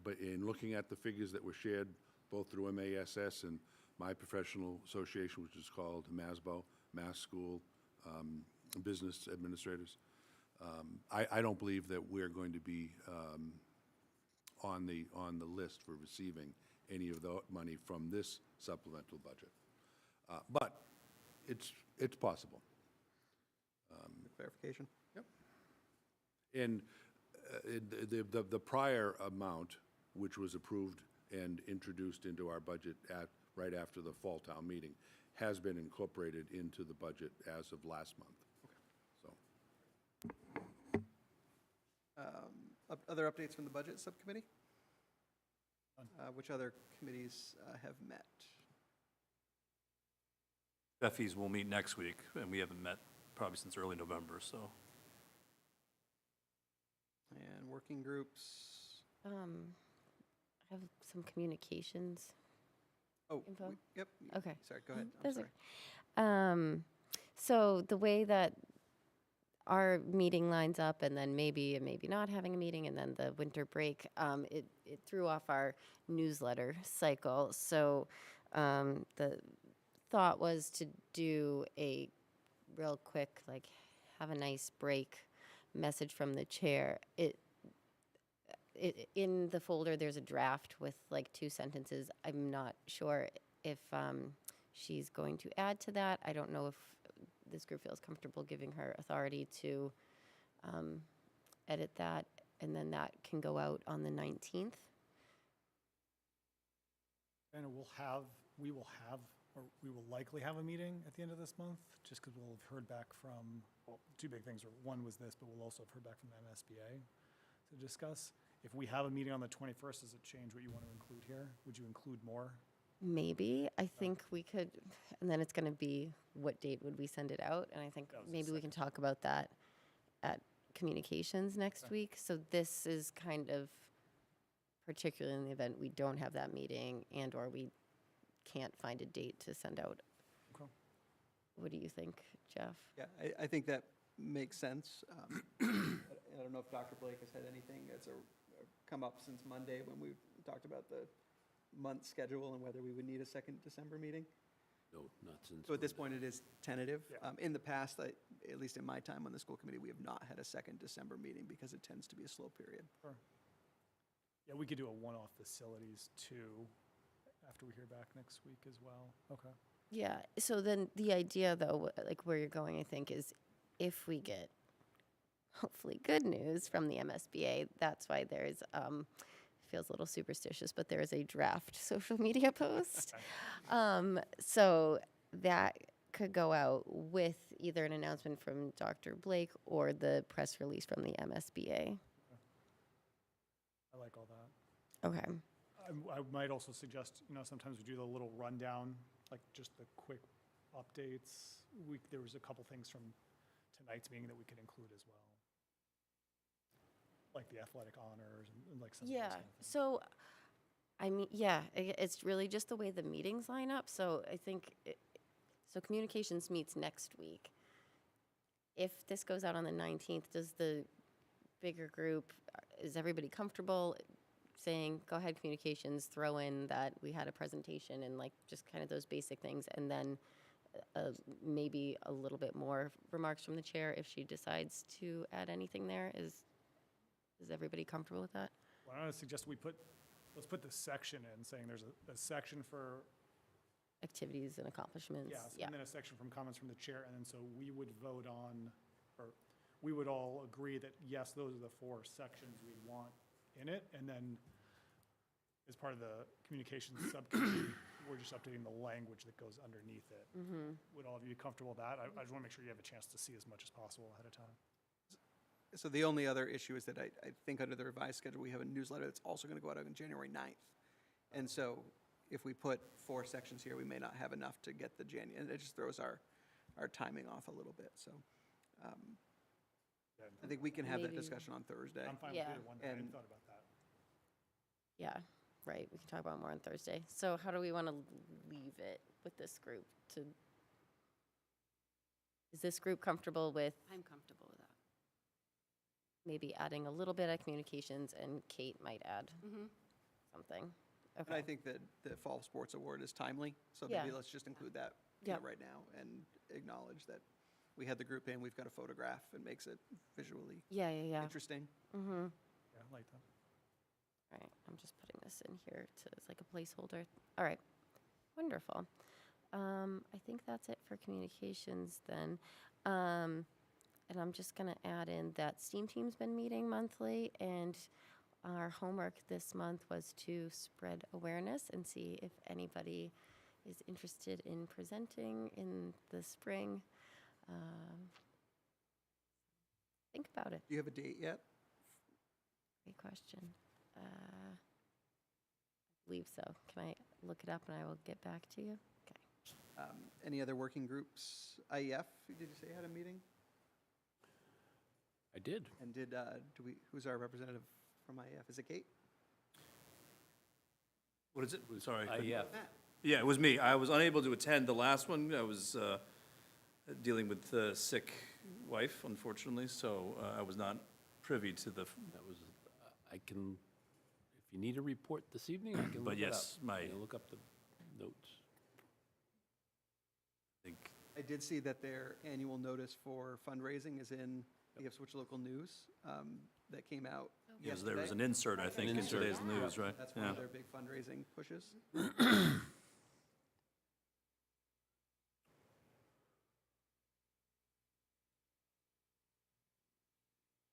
but in looking at the figures that were shared both through MASS and my professional association, which is called MASBO, Mass School Business Administrators, I don't believe that we're going to be on the list for receiving any of the money from this supplemental budget. But it's possible.
Clarification?
Yep. And the prior amount, which was approved and introduced into our budget right after the fall town meeting, has been incorporated into the budget as of last month. So.
Other updates from the budget subcommittee? Which other committees have met?
Beffies will meet next week, and we haven't met probably since early November, so.
And working groups,
I have some communications.
oh,
Info?
yep.
Okay.
Sorry, go ahead. I'm
That's
sorry.
So the way that our meeting lines up, and then maybe not having a meeting, and then the winter break, it threw off our newsletter cycle. So the thought was to do a real quick, like, have a nice break message from the chair. In the folder, there's a draft with like 2 sentences. I'm not sure if she's going to add to that. I don't know if this group feels comfortable giving her authority to edit that, and then that can go out on the 19th.
And we will likely have a meeting at the end of this month, just because we'll have heard back from, well, 2 big things. One was this, but we'll also have heard back from the MSBA to discuss. If we have a meeting on the 21st, does it change what you want to include here? Would you include more?
Maybe. I think we could, and then it's going to be what date would we send it out? And I think
That was the
maybe we can talk about that at communications next week. So this is kind of, particularly in the event we don't have that meeting and/or we can't find a date to send out.
Okay.
What do you think, Jeff?
Yeah, I think that makes sense. I don't know if Dr. Blake has had anything that's come up since Monday when we talked about the month schedule and whether we would need a second December meeting.
No, not since.
So at this
Monday.
point, it is tentative.
Yeah.
In the past, at least in my time on the school committee, we have not had a second December meeting because it tends to be a slow period.
Sure. Yeah, we could do a one-off facilities too, after we hear back next week as well. Okay.
Yeah, so then the idea though, like where you're going, I think, is if we get hopefully good news from the MSBA, that's why there's, feels a little superstitious, but there is a draft social media post. So that could go out with either an announcement from Dr. Blake or the press release from the MSBA.
I like all that.
Okay.
I might also suggest, sometimes we do the little rundown, like just the quick updates. There was a couple things from tonight's meeting that we could include as well. Like the athletic honors and like some of those
Yeah,
kind of things.
so, I mean, yeah, it's really just the way the meetings line up, so I think, so communications meets next week. If this goes out on the 19th, does the bigger group, is everybody comfortable saying, go ahead, communications, throw in that we had a presentation and like just kind of those basic things, and then maybe a little bit more remarks from the chair if she decides to add anything there? Is everybody comfortable with that?
Well, I want to suggest let's put this section in, saying there's a section for,
Activities and accomplishments?
yes,
Yeah.
and then a section from comments from the chair, and then so we would vote on, or we would all agree that, yes, those are the 4 sections we want in it, and then as part of the communications subcommittee, we're just updating the language that goes underneath it. Would all of you be comfortable with that? I just want to make sure you have a chance to see as much as possible ahead of time.
So the only other issue is that I think under the revised schedule, we have a newsletter that's also going to go out on January 9th. And so if we put 4 sections here, we may not have enough to get the and it just throws our timing off a little bit. So I think we can have that
Maybe-
discussion on Thursday.
I'm fine with
Yeah.
either one. I hadn't
And-
thought about that.
Yeah, right, we can talk about it more on Thursday. So how do we want to leave it with this group is this group comfortable with
I'm comfortable with that.
maybe adding a little bit of communications, and Kate might add something?
And I
Okay,
think that the Fall Sports Award is timely, so
Yeah.
maybe let's just include that
Yep.
right now and acknowledge that we had the group in, we've got a photograph, and makes it visually
yeah.
interesting.
Mm-hmm.
Yeah, I like that.
All right, I'm just putting this in here as like a placeholder. All right, wonderful. I think that's it for communications then. And I'm just gonna add in that STEAM team's been meeting monthly, and our homework this month was to spread awareness and see if anybody is interested in presenting in the spring. Think about it.
Do you have a date yet?
Great question. I believe so. Can I look it up and I will get back to you? Okay.
Any other working groups? IEF, did you say had a meeting?
I did.
And who's our representative from IEF? Is it Kate?
What is it? Sorry.
Yeah.
Yeah, it was me. I was unable to attend the last one. I was dealing with a sick wife, unfortunately, so I was not privy to the,
That was, I can, if you need a report this evening, I can
But
look it up.
yes, my-
I can look up the notes.
I think,
I did see that their annual notice for fundraising is in the Ipswich Local News that came out
yes,
yesterday.
there was an insert, I think, in
insert.
today's news, right?
That's one
Yeah.
of their big fundraising pushes.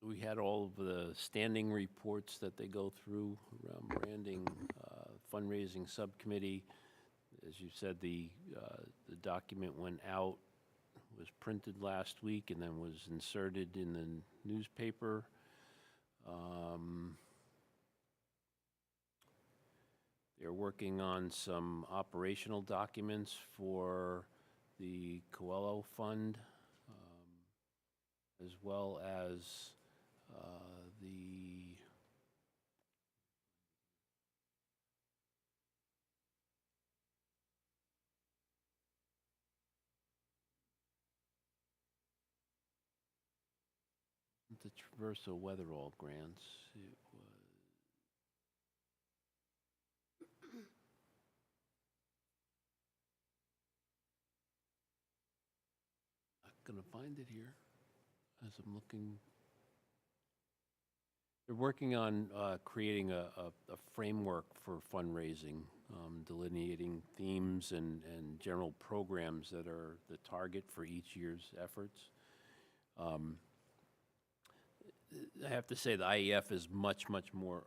We had all of the standing reports that they go through around branding, fundraising subcommittee. As you said, the document went out, was printed last week, and then was inserted in the newspaper. They're working on some operational documents for the Coelho Fund, as well as the Traverso Weatherall grants. It was not gonna find it here as I'm looking. They're working on creating a framework for fundraising, delineating themes and general programs that are the target for each year's efforts. I have to say, the IEF is much, much more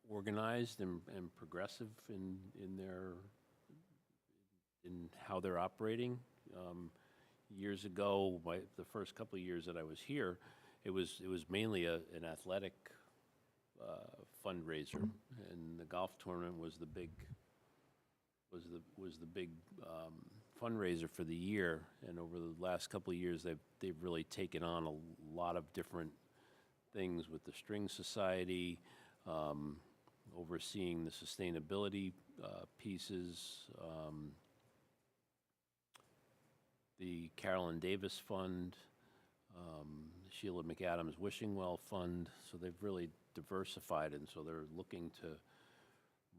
organized and progressive in how they're operating. Years ago, the first couple of years that I was here, it was mainly an athletic fundraiser, and the golf tournament was the big fundraiser for the year. And over the last couple of years, they've really taken on a lot of different things with the String Society, overseeing the sustainability pieces, the Carolyn Davis Fund, Sheila McAdams Wishing Well Fund. So they've really diversified, and so they're looking to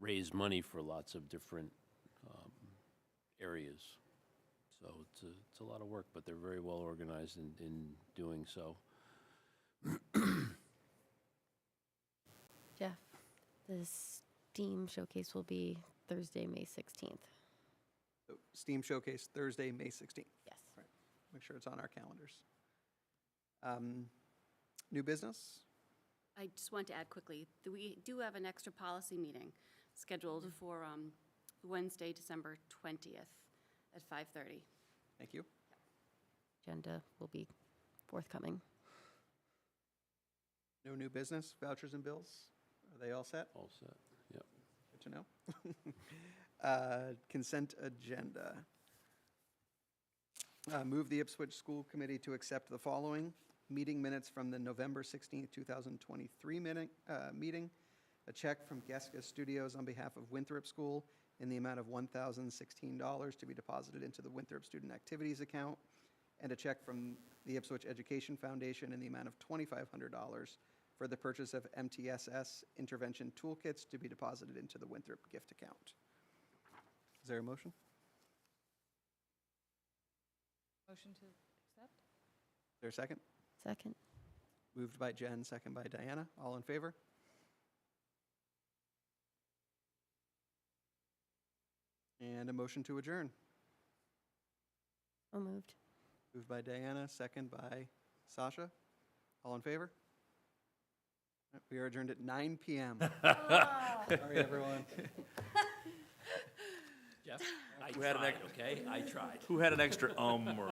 raise money for lots of different areas. So it's a lot of work, but they're very well organized in doing so.
Jeff, the STEAM showcase will be Thursday, May 16th.
So, STEAM Showcase, Thursday, May 16th.
Yes.
Right. Make sure it's on our calendars. New business?
I just want to add quickly, that we do have an extra policy meeting scheduled for Wednesday, December 20th at 5:30.
Thank you.
Agenda will be forthcoming.
No new business, vouchers and bills? Are they all set?
All set, yep.
Good to know. Consent agenda. Move the Ipswich School Committee to accept the following: meeting minutes from the November 16th, 2023 meeting, a check from Geska Studios on behalf of Winthrop School in the amount of $1,016 to be deposited into the Winthrop Student Activities account, and a check from the Ipswich Education Foundation in the amount of $2,500 for the purchase of MTSS intervention toolkits to be deposited into the Winthrop gift account. Is there a motion?
Motion to accept?
Is there a second?
Second.
Moved by Jen, second by Diana. All in favor? And a motion to adjourn.
So moved.
Moved by Diana, second by Sasha. All in favor? We are adjourned at 9 PM. Sorry, everyone.
Jeff, I tried, okay? I tried.
Who had an extra or?